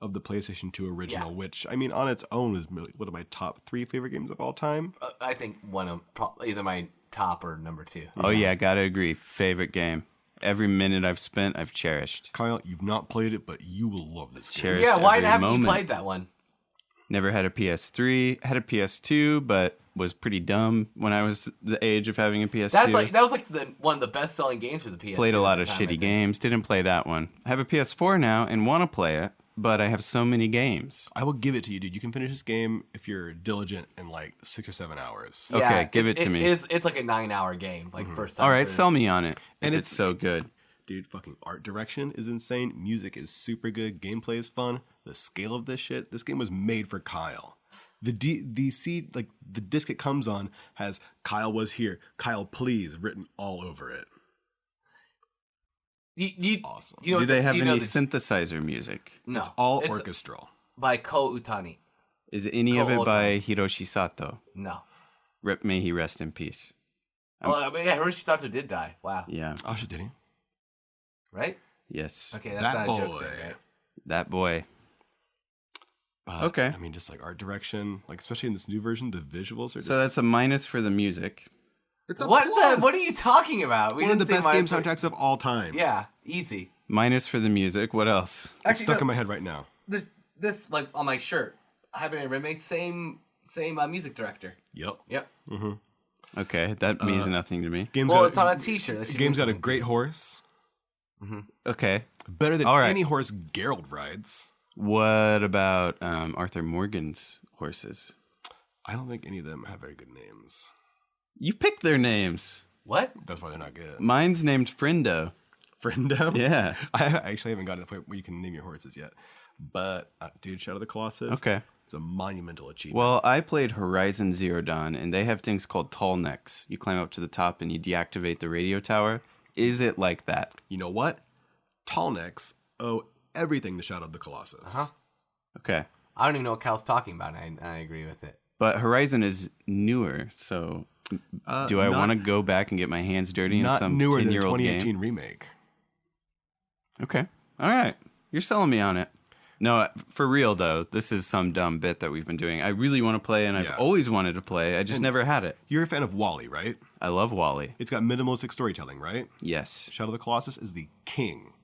of the PlayStation 2 original, Yeah. which I mean, on its own is one of my top 3 favorite games of all time. I think one of either my top or number 2. Oh yeah, gotta agree. Favorite game. Every minute I've spent, I've cherished. Kyle, you've not played it, but you will love this game. Cherished Yeah, why every haven't you moment. played that one? Never had a PS3. Had a PS2, but was pretty dumb when I was the age of having a PS2. That was like one of the best selling games for the PS2. Played a lot at of the time, I shitty think. games. Didn't play that one. I have a PS4 now and want to play it, but I have so many games. I will give it to you, dude. You can finish this game if you're diligent in like 6 or 7 hours. Okay, Yeah, give it to me. It's like a 9-hour game, like first time. All right, through. sell me on it. And And it's so good. Dude, fucking art direction is insane. Music is super good. Gameplay is fun. The scale of this shit, this game was made for Kyle. The disc it comes on has Kyle was here, Kyle please written all over it. Awesome. Do they have any synthesizer music? No, It's all orchestral. by Ko Utani. Is any of it by Hiroshi Sato? No. May he rest in peace. Yeah, Hiroshi Sato did die. Wow. Yeah. Oh shit, did he? Right? Yes. Okay, that's That not a joke boy. there, right? That boy. But, Okay. I mean, just like art direction, like especially in this new version, the visuals are just. So that's a minus for the music. it's a What plus. are you talking about? One of the didn't best say game minus for- soundtracks of all time. Yeah, easy. Minus for the music. What else? It's stuck in my head right now. This like on my shirt. Hibernate Remake, same music director. Yep. Yep. Okay, that means nothing to me. Game's Well, got, it's on a T-shirt. That should game's mean got a something. great horse. Okay. Better than All right. any horse Geralt rides. What about Arthur Morgan's horses? I don't think any of them have very good names. You picked their names. What? That's why they're not good. Mine's named Friendo. Friendo? Yeah. I actually haven't gotten to the point where you can name your horses yet. But, dude, Shadow of the Colossus. Okay. It's a monumental achievement. Well, I played Horizon Zero Dawn, and they have things called tall necks. You climb up to the top and you deactivate the radio tower. Is it like that? You know what? Tall necks owe everything to Shadow of the Colossus. Uh-huh. Okay. I don't even know what Cal's talking about, and I agree with it. But Horizon is newer, so do I want to go back and get my hands dirty in some newer than 10-year-old 2018 game? remake. Okay. All right. You're selling me on it. No, for real, though, this is some dumb bit that we've been doing. I really want to play, and I've always wanted to play. I just never had it. You're a fan of Wall-E, right? I love Wall-E. It's got minimalistic storytelling, right? Yes. Shadow of the Colossus is the king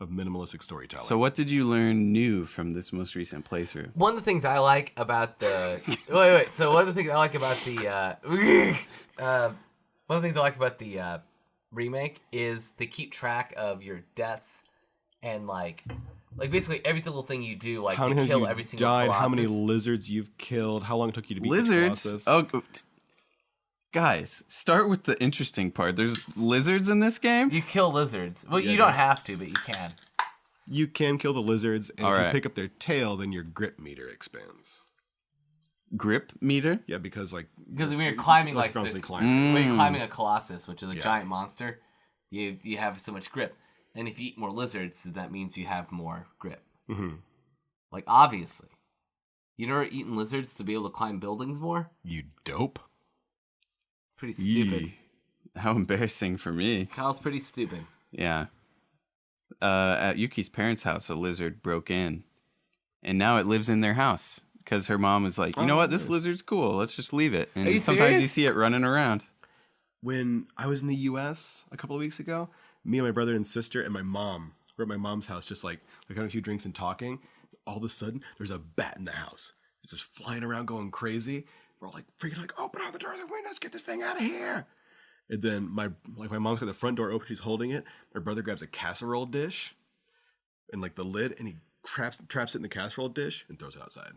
of minimalistic storytelling. So what did you learn new from this most recent playthrough? One of the things I like about the wait. So one of the things I like about the one of the things I like about the remake is they keep track of your deaths and like basically every little thing you do. Like how you many kill times every you've single died, Colossus. how many lizards you've killed, how long it took you to beat Lizards? the Colossus. Oh, guys, start with the interesting part. There's lizards in this game? You kill lizards. Well, Yeah, you don't dude. have to, but you can. You can kill the lizards, and All if right. you pick up their tail, then your grip meter expands. Grip meter? Yeah, because like Because when you're climbing you're like constantly the, climbing. when you're climbing a Colossus, which is a Yeah. giant monster, you have so much grip. And if you eat more lizards, that means you have more grip. Mhm. Like obviously, you never eaten lizards to be able to climb buildings more. You dope. It's pretty stupid. Yee. How embarrassing for me. Kyle's pretty stupid. Yeah. At Yuki's parents' house, a lizard broke in, and now it lives in their house because her mom was like, "You know what? This lizard's cool. Let's just leave it." And Are you sometimes you serious? see it running around. When I was in the U.S. a couple of weeks ago, me and my brother and sister and my mom were at my mom's house, just like having a few drinks and talking. All of a sudden, there's a bat in the house. It's just flying around, going crazy. We're all like freaking, like, open all the doors and windows, get this thing out of here. And then my mom's got the front door open, she's holding it. My brother grabs a casserole dish and like the lid, and he traps it in the casserole dish and throws it outside.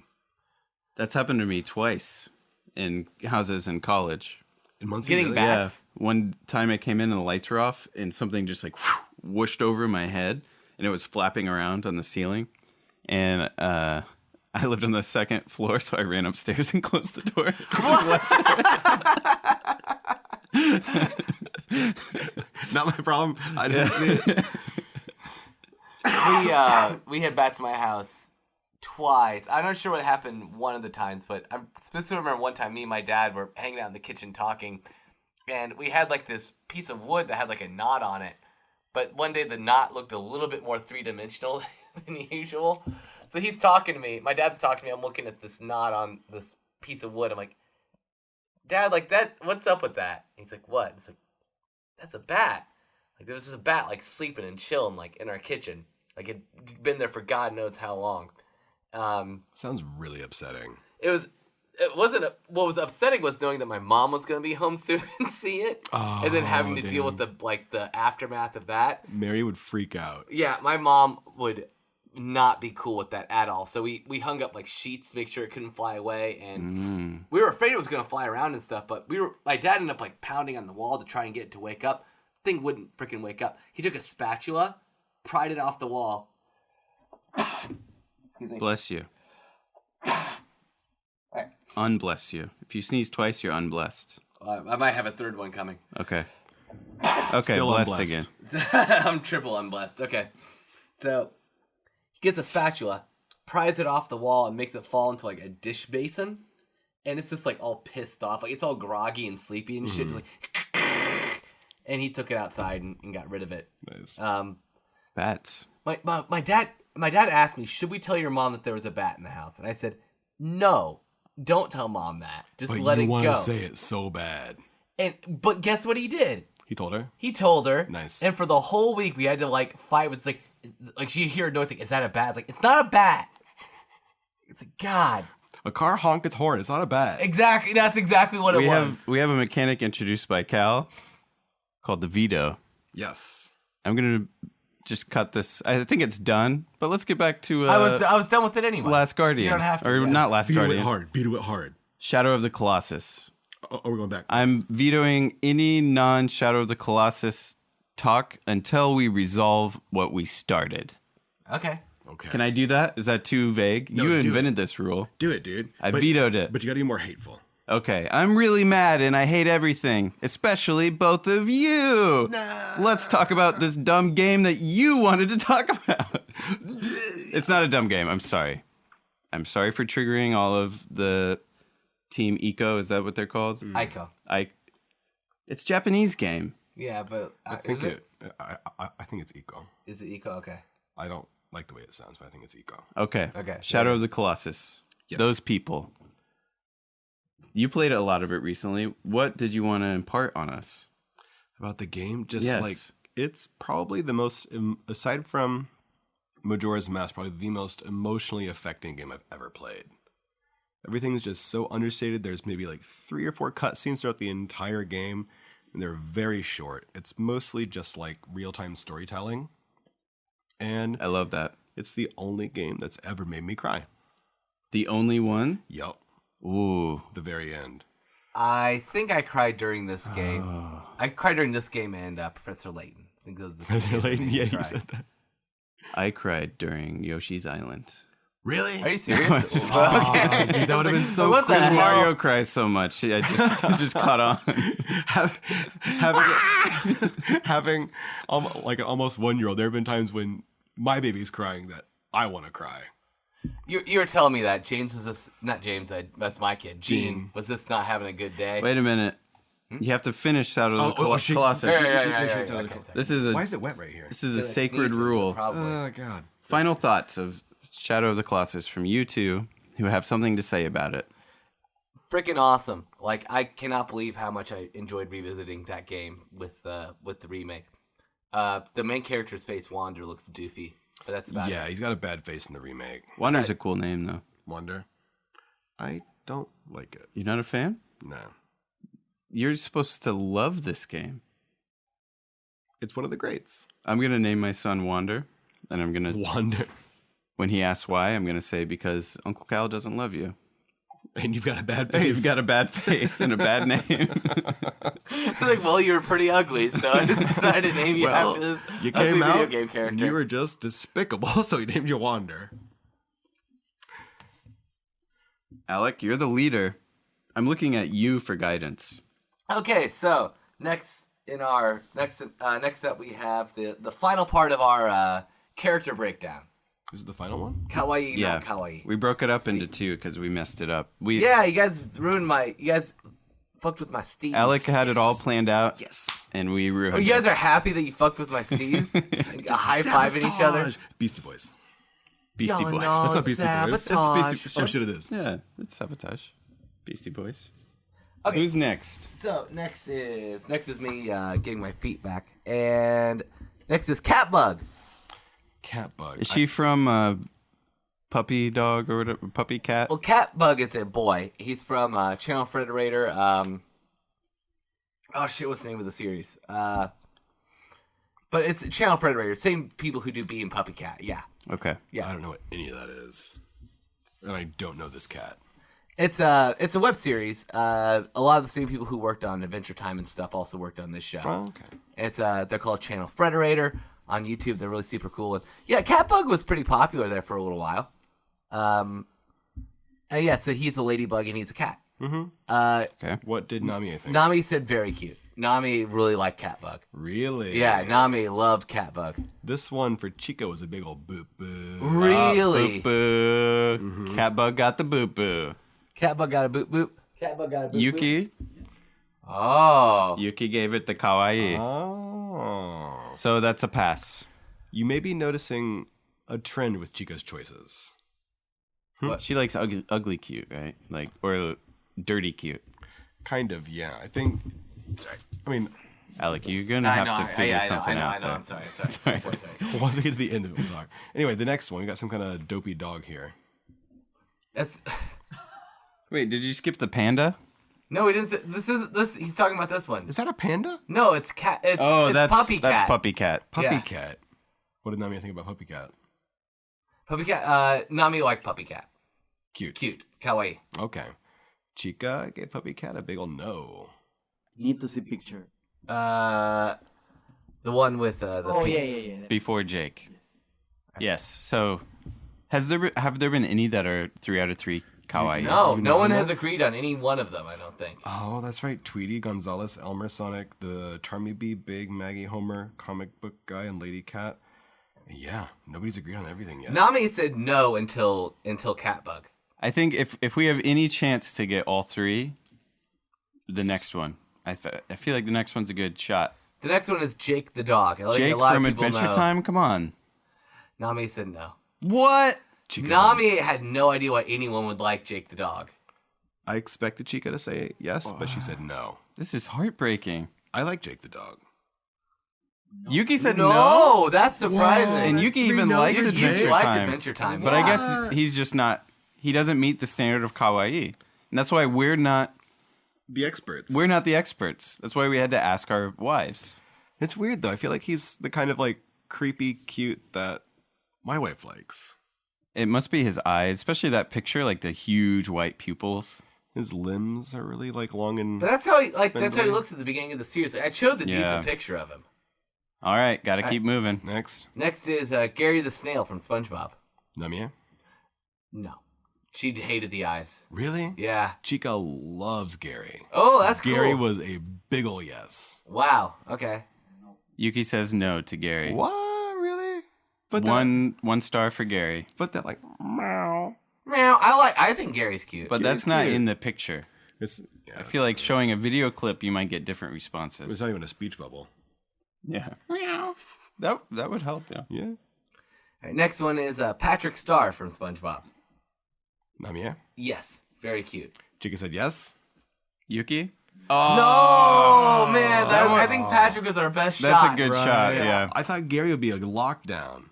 That's happened to me twice in houses in college. In Muncie, Getting really? back- Bats? Yeah. One time I came in and the lights were off, and something just like whooshed over my head, and it was flapping around on the ceiling. And I lived on the second floor, so I ran upstairs and closed the door. Just left it. Not my problem. I didn't see it. We had bats in my house twice. I'm not sure what happened one of the times, but I specifically remember one time me and my dad were hanging out in the kitchen talking, and we had like this piece of wood that had like a knot on it. But one day the knot looked a little bit more three-dimensional than usual. So he's talking to me. My dad's talking to me. I'm looking at this knot on this piece of wood. I'm like, Dad, like that, what's up with that? And he's like, what? It's like, that's a bat. Like there was just a bat like sleeping and chilling like in our kitchen. Like it'd been there for God knows how long. Sounds really upsetting. It wasn't. What was upsetting was knowing that my mom was going to be home soon and see it, and then having to deal with the aftermath of that. Mary would freak out. Yeah, my mom would not be cool with that at all. So we hung up like sheets to make sure it couldn't fly away, and we were afraid it was going to fly around and stuff. But my dad ended up like pounding on the wall to try and get it to wake up. Thing wouldn't freaking wake up. He took a spatula, pried it off the wall. Excuse me. Bless you. Right. Unbless you. If you sneeze twice, you're unblessed. I might have a third one coming. Okay. Okay, Still blessed unblessed. again. I'm triple unblessed. Okay. So he gets a spatula, pries it off the wall, and makes it fall into like a dish basin. And it's just like all pissed off. Like it's all groggy and sleepy and shit. Just like and he took it outside and got rid of it. Nice. Bats. My dad asked me, should we tell your mom that there was a bat in the house? And I said, no, don't tell mom that. Just But let you it want go. to say it so bad. But guess what he did? He told her? He told her. Nice. And for the whole week, we had to like fight. It's like she'd hear a noise like, "Is that a bat?" It's like, "It's not a bat." It's like, God. A car honked its horn. It's not a bat. Exactly. That's exactly what it was. We have a mechanic introduced by Cal called the Vito. Yes. I'm gonna just cut this. I think it's done. But let's get back to. I was done with it anyway. Last Guardian. You don't have to. Or not Last Guardian. Veto it hard. Shadow of the Colossus. Oh, we're going back. I'm vetoing any non-Shadow of the Colossus talk until we resolve what we started. Okay. Can I do that? Is that too vague? No, you do invented this rule. Do it, dude. I vetoed it. But you got to be more hateful. Okay, I'm really mad and I hate everything, especially both of you. Let's talk about this dumb game that you wanted to talk about. It's not a dumb game. I'm sorry. I'm sorry for triggering all of the Team Eco. Is that what they're called? Ico. It's a Japanese game. Yeah, but I think I think it's eco. Is it Eco? Okay. I don't like the way it sounds, but I think it's eco. Okay. Okay. Shadow of the Colossus. Yes. Those people. You played a lot of it recently. What did you want to impart on us? About the game? Just Yes. like, it's probably the most, aside from Majora's Mask, probably the most emotionally affecting game I've ever played. Everything's just so understated. There's maybe like 3 or 4 cutscenes throughout the entire game, and they're very short. It's mostly just like real-time storytelling. And I love that. it's the only game that's ever made me cry. The only one? Yup. Ooh. The very end. I think I cried during this game. I cried during this game and Professor Layton. I think those are the two Professor games that Layton, made me yeah, you cry. said that. I cried during Yoshi's Island. Really? Are you serious? I'm just Okay. dude, that would've been so What the cool. hell? Mario cries so much. I just caught on. having like an almost 1-year-old, there have been times when my baby's crying that I want to cry. You were telling me that James was this, not James, that's my kid. Gene Gene. was this not having a good day? Wait a minute. You have to finish Shadow of the shit. Colossus. Yeah. Shadow of Okay, the sorry. This is Why is it wet right here? this is a Sneeze sacred a little, rule. Probably. Oh, God. Final thoughts of Shadow of the Colossus from you two who have something to say about it. Freaking awesome! Like, I cannot believe how much I enjoyed revisiting that game with the remake. The main character's face, Wander, looks doofy, but that's about Yeah, it. he's got a bad face in the remake. Wander's a cool name though. Wonder. I don't like it. You're not a fan? No. You're supposed to love this game. It's one of the greats. I'm gonna name my son Wander, and I'm gonna Wonder. when he asks why, I'm gonna say because Uncle Cal doesn't love you. And you've got a bad face. You've got a bad face and a bad name. Like, well, you were pretty ugly, so I just decided to name you Well, after this you ugly came video out, game and character. you were just despicable, so he named you Wander. Alek, you're the leader. I'm looking at you for guidance. Okay, so next up we have the final part of our character breakdown. This is the final one? Kawaii, Yeah, not kawaii. we broke it up into 2 because we messed it up. Yeah, you guys fucked with my steez. Alek had it all planned out. Yes. And we ruined Oh, you guys are happy that you fucked with my steez? And high-fiving each other? Sabotage. Beastie Boys. Beastie Y'all Boys. know That's not Beastie Boys. sabotage. It's Beastie Oh, shit, it is. Yeah, it's Sabotage. Beastie Boys. Okay, Who's next? So next is me getting my feet back, and next is Catbug. Catbug. Is she from Puppy Dog or whatever? Puppy Cat? Well, Catbug is a boy. He's from Channel Frederator. Oh shit, what's the name of the series? But it's Channel Frederator. Same people who do Bee and Puppy Cat. Yeah, Okay. yeah. I don't know what any of that is. And I don't know this cat. It's a web series. A lot of the same people who worked on Adventure Time and stuff also worked on this show. Oh, okay. It's they're called Channel Frederator on YouTube. They're really super cool. And yeah, Catbug was pretty popular there for a little while. And yeah, so he's a ladybug and he's a cat. Mm-hmm. Okay. What did Nami think? Nami said very cute. Nami really liked Catbug. Really? Yeah, Nami loved Catbug. This one for Chico was a big old boop boo. Really? Boop boo. Catbug got the boop boo. Catbug got a boop boop. Catbug got a boop Yuki. boop. Oh. Yuki gave it the kawaii. Oh. So that's a pass. You may be noticing a trend with Chico's choices. She likes ugly cute, right? Like, or dirty cute. Kind of, yeah. I think. Sorry. I mean, Alek, you're gonna have to figure something out. I know. there. I'm sorry. once we get to the end of it, we'll talk. Anyway, the next one, we got some kind of dopey dog here. That's Wait, did you skip the panda? no, he didn't. This. He's talking about this one. Is that a panda? No, it's cat. It's That's Puppy Cat. That's Puppy Cat. Puppy Yeah. cat. What did Nami think about Puppy Cat? Puppy Cat. Nami liked Puppy Cat. Cute. Kawaii. Okay. Chica gave Puppy Cat a big ol' no. Need to see picture. The one with the. Oh pink. yeah. Before Jake. Yes. So, have there been any that are 3 out of 3 kawaii? No one has agreed on any one of them. I don't think. Oh, that's right. Tweety, Gonzales, Elmer, Sonic, the Charmy Bee, Big, Maggie, Homer, comic book guy, and Lady Cat. Yeah, nobody's agreed on everything yet. Nami said no until Catbug. I think if we have any chance to get all 3, the next one. I feel like the next one's a good shot. The next one is Jake the dog. Jake from Adventure Time? Come on. Nami said no. What? Nami had no idea why anyone would like Jake the dog. I expected Chica to say yes, but she said no. This is heartbreaking. I like Jake the dog. Yuki said no. no. That's surprising. And Yuki even likes Adventure Time. But I guess he's just not. He doesn't meet the standard of kawaii, and that's why we're not the experts. We're not the experts. That's why we had to ask our wives. It's weird though. I feel like he's the kind of like creepy cute that my wife likes. It must be his eyes, especially that picture, like the huge white pupils. His limbs are really like long and. But that's how he looks at the beginning of the series. I chose a decent picture of him. All right, got to keep moving. Next is Gary the Snail from SpongeBob. Namia? No. She hated the eyes. Really? Yeah. Chica loves Gary. Oh, that's cool. Gary was a big ol' yes. Wow. Okay. Yuki says no to Gary. What? Really? But one star for Gary. But that like meow. Meow. I think Gary's cute. But Gary's that's not cute. in the picture. I feel like showing a video clip, you might get different responses. It's not even a speech bubble. Yeah. Meow. That would help, yeah. Yeah. All right, next one is Patrick Star from SpongeBob. Namia? Yes. Very cute. Chica said yes. Yuki? Oh, no, man. I think Patrick was our best shot. That's a good shot, yeah. I thought Gary would be a lockdown.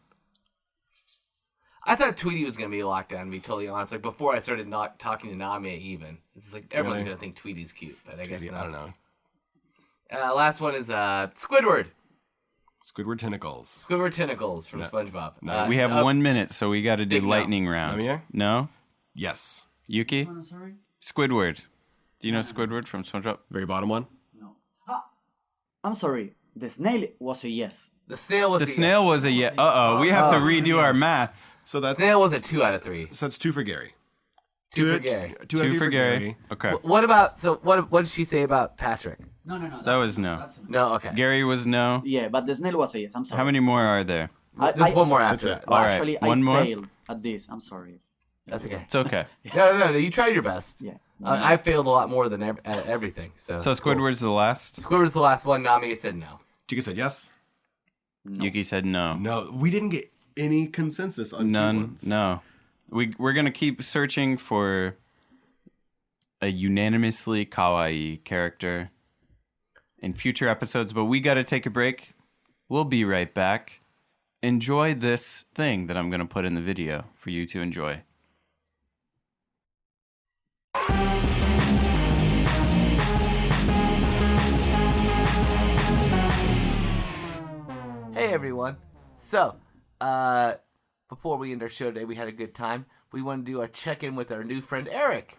I thought Tweety was going to be a lockdown, to be totally honest. Like, before I started not talking to Nami even. This is like, everyone's going to think Tweety's cute, but I guess not. I don't know. Last one is Squidward. Squidward Tentacles. Squidward Tentacles from SpongeBob. No. We have 1 minute, so we got to do lightning round. Namia? No? Yes. Yuki? Oh, sorry. Squidward. Do you know Squidward from SpongeBob? Very bottom one? No. I'm sorry. The snail was a yes. The snail was a yes. Uh-oh, we have to redo our math. So that's snail was a 2 out of 3. So that's 2 for Gary. 2 for Gary. 2 for Gary. Okay. What about what did she say about Patrick? No. That was no. No, okay. Gary was no. Yeah, but the snail was a yes. I'm sorry. How many more are there? There's one more after that. All right. Actually, one I more? failed at this. I'm sorry. That's okay. It's okay. No, you tried your best. Yeah. I failed a lot more than at everything. So Squidward's the last? Squidward's the last one. Nami said no. Chica said yes. No. Yuki said no. No, we didn't get any consensus on None. cute ones. No. We're going to keep searching for a unanimously kawaii character in future episodes, but we got to take a break. We'll be right back. Enjoy this thing that I'm going to put in the video for you to enjoy. Hey everyone. So, before we end our show today, we had a good time. We want to do a check-in with our new friend Erik.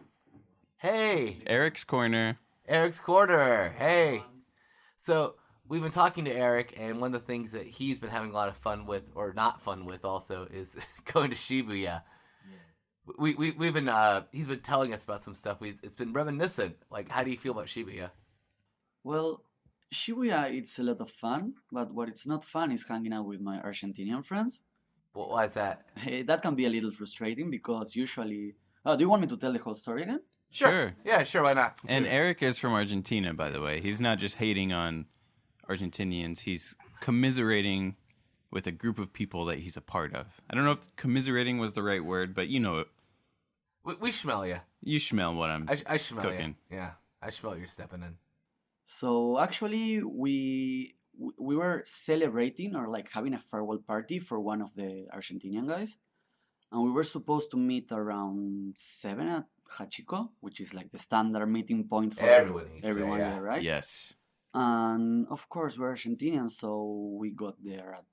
Hey. Erik's Corner. Erik's Corner. Hey. So, we've been talking to Erik, and one of the things that he's been having a lot of fun with, or not fun with also, is going to Shibuya. We've been he's been telling us about some stuff. It's been reminiscent. Like, how do you feel about Shibuya? Well, Shibuya, it's a lot of fun, but what it's not fun is hanging out with my Argentinian friends. Well, why is that? Hey, that can be a little frustrating because usually... do you want me to tell the whole story again? Sure. Yeah, sure, why not? And Erik is from Argentina, by the way. He's not just hating on Argentinians. He's commiserating with a group of people that he's a part of. I don't know if commiserating was the right word, but you know it. We smell you. You smell what I'm I smell cooking. you. Yeah, I smell you're stepping in. So actually, we were celebrating or like having a farewell party for one of the Argentinian guys, and we were supposed to meet around 7 at Hachiko, which is like the standard meeting point for everyone there, right? Yes. And of course, we're Argentinian, so we got there at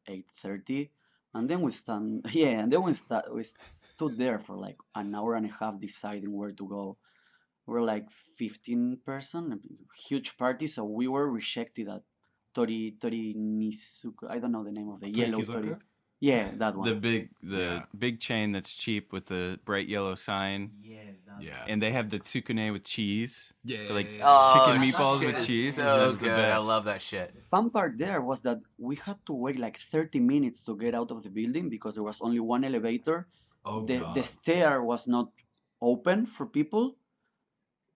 8:30. And then we stand, yeah, and then we stood there for like an hour and a half deciding where to go. We're like 15 person, a huge party, so we were rejected at Tori Nisuko. I don't know the name of the yellow Tori. Torikizuka? Yeah, that one. The Yeah. big chain that's cheap with the bright yellow sign. Yes, that Yeah. And they have the tsukune with cheese. Yeah. Like Oh, chicken that meatballs shit with is cheese. So That's the good. I best. love that shit. Fun part there was that we had to wait like 30 minutes to get out of the building because there was only one elevator. Oh, the God. stair was not open for people,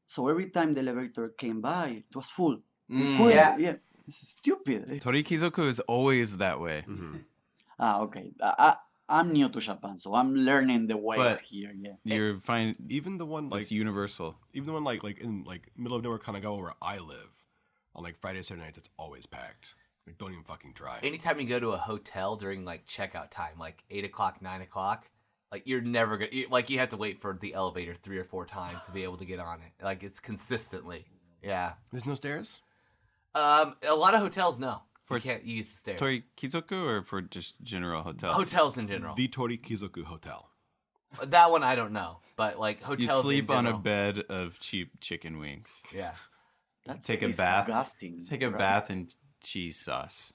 so every time the elevator came by, it was full. We couldn't- yeah, it's stupid. Torikizoku is always that way. Mhm. Okay. I'm new to Japan, so I'm learning the ways But- here. Yeah. You're fine. Even the one Like like universal. even the one like in like middle of nowhere Kanagawa where I live, on like Friday, Saturday nights, it's always packed. Like don't even fucking try. Anytime you go to a hotel during like checkout time, like 8 o'clock, 9 o'clock, like you're never gonna like you have to wait for the elevator 3 or 4 times to be able to get on it. Like it's consistently, yeah. There's no stairs? A lot of hotels no, you can't use the stairs. Torikizoku or for just general hotels? Hotels in general. The Torikizuku Hotel. That one I don't know, but like You hotels. sleep in on a general. bed of cheap chicken wings. Yeah. That's Take a bath. disgusting. Take a right? bath in cheese sauce.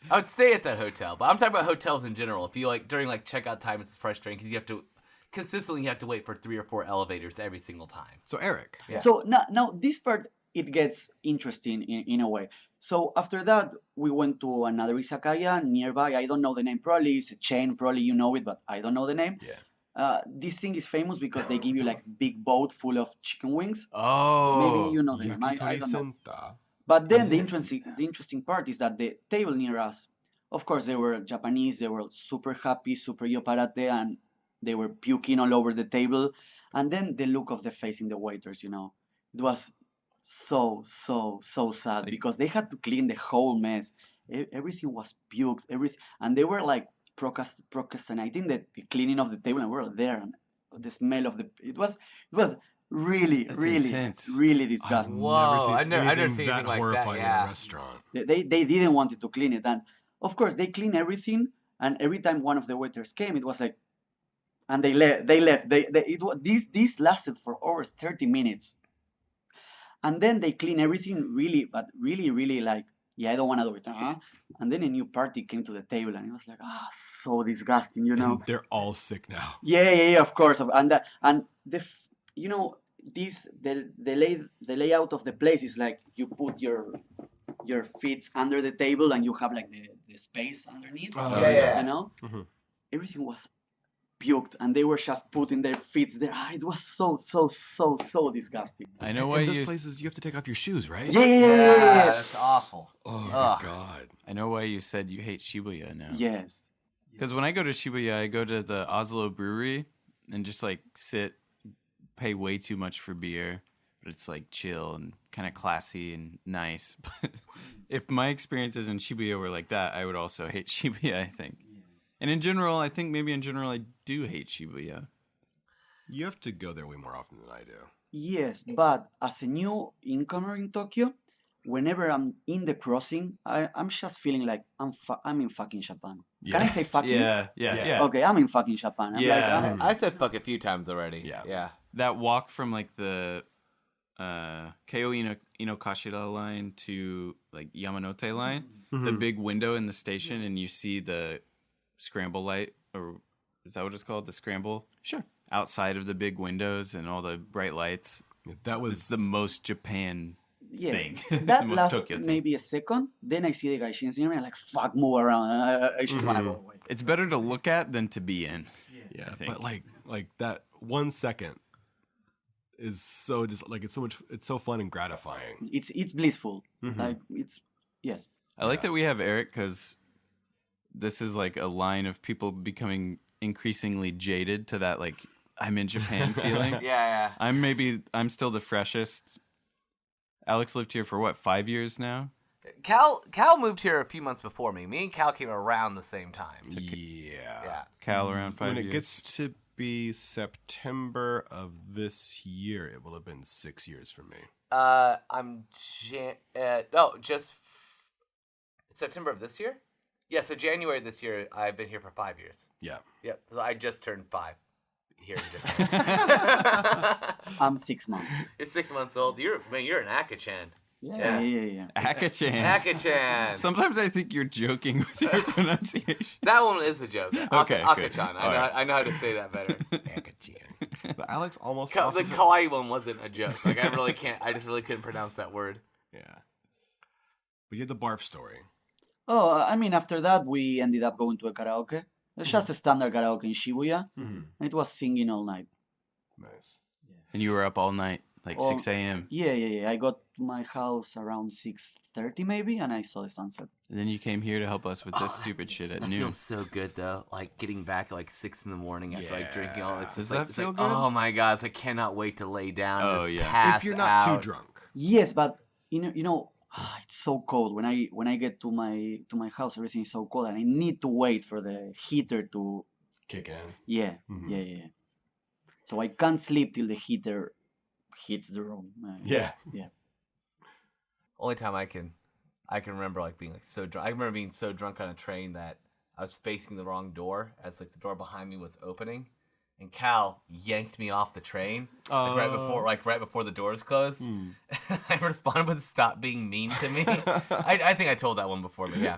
I would stay at that hotel, but I'm talking about hotels in general. If you like during like checkout time, it's frustrating because you have to consistently you have to wait for 3 or 4 elevators every single time. So Erik. Yeah. So now this part it gets interesting in a way. So after that we went to another izakaya nearby. I don't know the name. Probably it's a chain. Probably you know it, but I don't know the name. Yeah. This thing is famous because they give you like big boat full of chicken wings. Oh. Maybe you know the name. I Yakitori don't know. Senta. But then the interesting part is that the table near us, of course, they were Japanese. They were super happy, super yoparate, and they were puking all over the table. And then the look of the face in the waiters, it was so sad Like- because they had to clean the whole mess. Everything was puked, everything, and they were like procrastinating the cleaning of the table, and we're there, and the smell of it was really That's really intense. really I've disgusting. Whoa, never I've seen never anything seen that anything like that, horrifying in yeah. a restaurant. They didn't want it to clean it, and of course they clean everything. And every time one of the waiters came, it was like, and they left. This lasted for over 30 minutes, and then they clean everything really, but really like, yeah, I don't want to do it. And then a new party came to the table, and it was like, so disgusting, And they're all sick now. Yeah, of course, and the layout of the place is like you put your feet under the table and you have like the space underneath. Oh, yeah. Mhm. Everything was puked and they were just putting their feet there. It was so disgusting. I know why In those you. places, you have to take off your shoes, right? Yeah. That's awful. Oh Ugh. my god. I know why you said you hate Shibuya now. Yes. Because when I go to Shibuya, I go to the Oslo Brewery and just like sit, pay way too much for beer, but it's like chill and kind of classy and nice. But if my experiences in Shibuya were like that, I would also hate Shibuya, I think. And in general, I think maybe in general, I do hate Shibuya. You have to go there way more often than I do. Yes, but as a new incomer in Tokyo, whenever I'm in the crossing, I'm just feeling like I'm in fucking Japan. Can I say fucking? Yeah. Okay, I'm in fucking Japan. I'm Yeah. like, I said fuck a few times already. Yeah. Yeah. That walk from like the Keio Inokashira line to like Yamanote line, the big window in the station, and you see the scramble light, or is that what it's called? The scramble? Sure. Outside of the big windows and all the bright lights. That was It's the most Japan yeah, thing. that The most lasts Tokyo thing. maybe a second. Then I see the gaijins near me. I'm like, fuck, move around. I just want to go away. It's better to look at than to be in. yeah, I think. but like that 1 second is so just like it's so fun and gratifying. It's blissful. Mhm. Like it's yes. I like Yeah. that we have Erik because this is like a line of people becoming increasingly jaded to that like I'm in Japan feeling. Yeah. I'm still the freshest. Alex lived here for what, 5 years now? Cal moved here a few months before me. Me and Cal came around the same time. Yeah. Yeah. Cal around 5 When years. it gets to be September of this year, it will have been 6 years for me. Just September of this year. Yeah, so January this year, I've been here for 5 years. Yeah. Yep. So I just turned 5 here in Japan. I'm 6 months. You're 6 months old. You're an Akachan. Yeah. Akachan. Akachan. Sometimes I think you're joking with your pronunciation. That one is a joke. Okay, good. Akachan. All I know how to say that better. But Alex almost The offered- kawaii one wasn't a joke. Like I just really couldn't pronounce that word. Yeah. But you had the barf story. Oh, I mean, after that, we ended up going to a karaoke. It's just a standard karaoke in Shibuya, and it was singing all night. Nice. And you were up all night, like Oh, 6 a.m. Yeah. I got to my house around 6:30 maybe, and I saw the sunset. And then you came here to help us with this stupid shit at That noon. feels so good though. Like getting back at like 6 in the morning after like drinking all this. Does It's that like, it's feel like, good? oh my god! It's like, I cannot wait to lay down. Oh, and just yeah. pass If you're not out. too drunk. Yes, but it's so cold when I get to my house. Everything is so cold, and I need to wait for the heater to Kick in. yeah. So I can't sleep till the heater hits the room. Yeah. Only time I can remember like being like so drunk. I remember being so drunk on a train that I was facing the wrong door as like the door behind me was opening, and Cal yanked me off the train right before the doors closed. I responded with "Stop being mean to me." I think I told that one before, but yeah.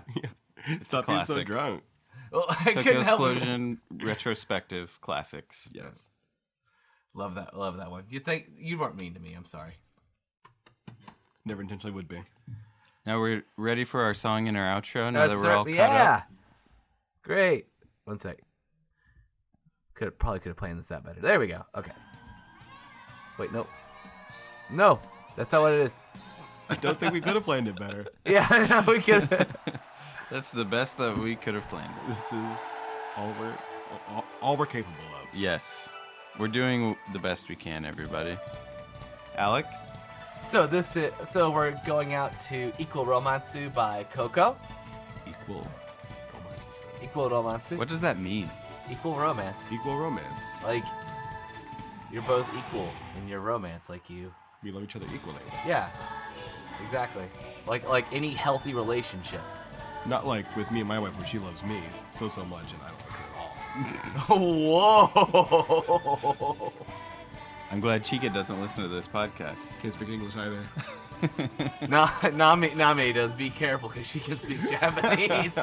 Stop being so classic. drunk. Well, I Tokyo couldn't help it. Explosion retrospective classics. Yes. Love that one. You weren't mean to me. I'm sorry. Never intentionally would be. Now we're ready for our song and our outro. Now that we're all caught yeah. up. Great. One sec. Probably could have planned this out better. There we go. Okay. Wait, nope. No, that's not what it is. I don't think we could have planned it better. Yeah, I know we could. That's the best that we could have planned. This is all we're capable of. Yes. We're doing the best we can, everybody. Alek? So we're going out to Equal Romansu by Coco. Equal Romansu. What does that mean? Equal romance. Equal romance. Like you're both equal in your romance, like you. We love each other equally. Yeah. Exactly. Like any healthy relationship. Not like with me and my wife where she loves me so much and I don't like her at all. Whoa. I'm glad Chica doesn't listen to this podcast. Can't speak English either. Nami does. Be careful because she can speak Japanese.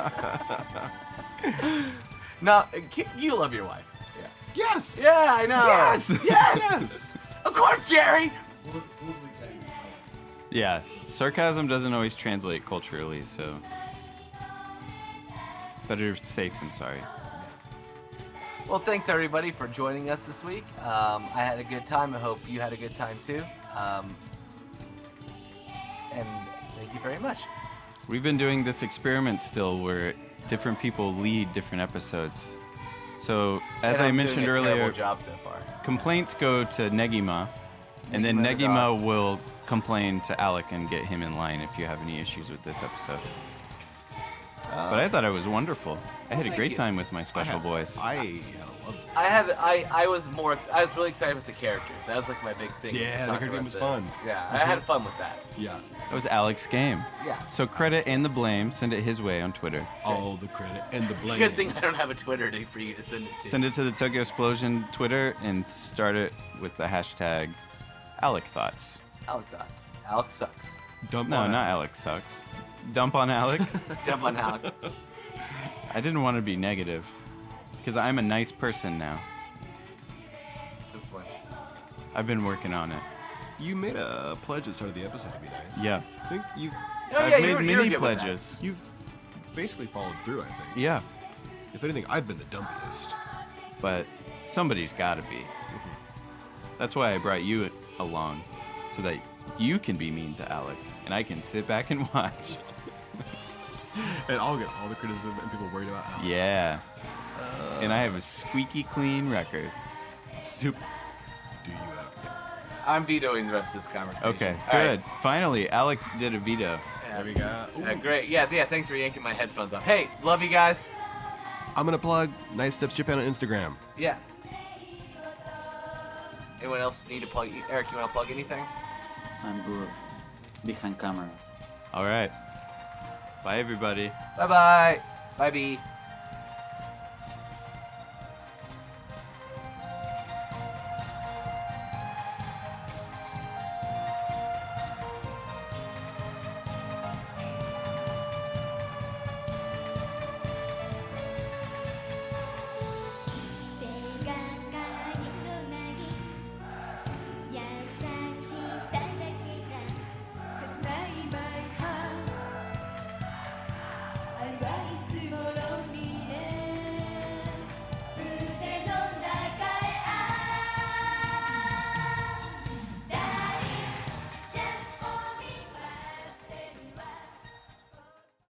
No, you love your wife. Yeah. Yes! Yeah, I know. Yes! Yes! Of course, Jerry! Yeah, sarcasm doesn't always translate culturally, so better safe than sorry. Well, thanks everybody for joining us this week. I had a good time. I hope you had a good time too. And thank you very much. We've been doing this experiment still where different people lead different episodes. So, as And I I'm mentioned doing a earlier, terrible job so far. complaints go to Negima, and then Negima the Negima will complain to Alek and get him in line if you have any issues with this episode. But I thought it was wonderful. I had a thank great you. time with my special boys. I love it. I was really excited with the characters. That was like my big thing. Yeah, to the talk card game about was fun. Yeah, I had fun with that. Yeah. That was Alek's game. Yeah. So credit and the blame, send it his way on Twitter. All the credit and the blame. Good thing I don't have a Twitter for you to send it to. Send it to the Tokyo Splosion Twitter and start it with the hashtag Alek Thoughts. Alek thoughts. Alek sucks. Dump No, on not Alek sucks. Dump on Alek. Dump on Alek. I didn't want to be negative because I'm a nice person now. Since when? I've been working on it. You made a pledge at the start of the episode to be nice. Yeah. I think you've Oh, I've yeah, made you were many good with that. pledges. you've basically followed through, I think. Yeah, If anything, I've been the dumpiest. but somebody's got to be. That's why I brought you along, so that you can be mean to Alek, and I can sit back and watch. And I'll get all the criticism and people worried about how Yeah. And I have a squeaky clean record. soup do you have. I'm vetoing the rest of this conversation. Okay, All good. right. Finally, Alek did a veto. There we go. Great. Yeah, thanks for yanking my headphones off. Hey, love you guys. I'm gonna plug Nice Steps Japan on Instagram. Yeah. Anyone else need to plug? Erik, you want to plug anything? I'm good behind cameras. All right. Bye, everybody. Bye-bye. Bye, B.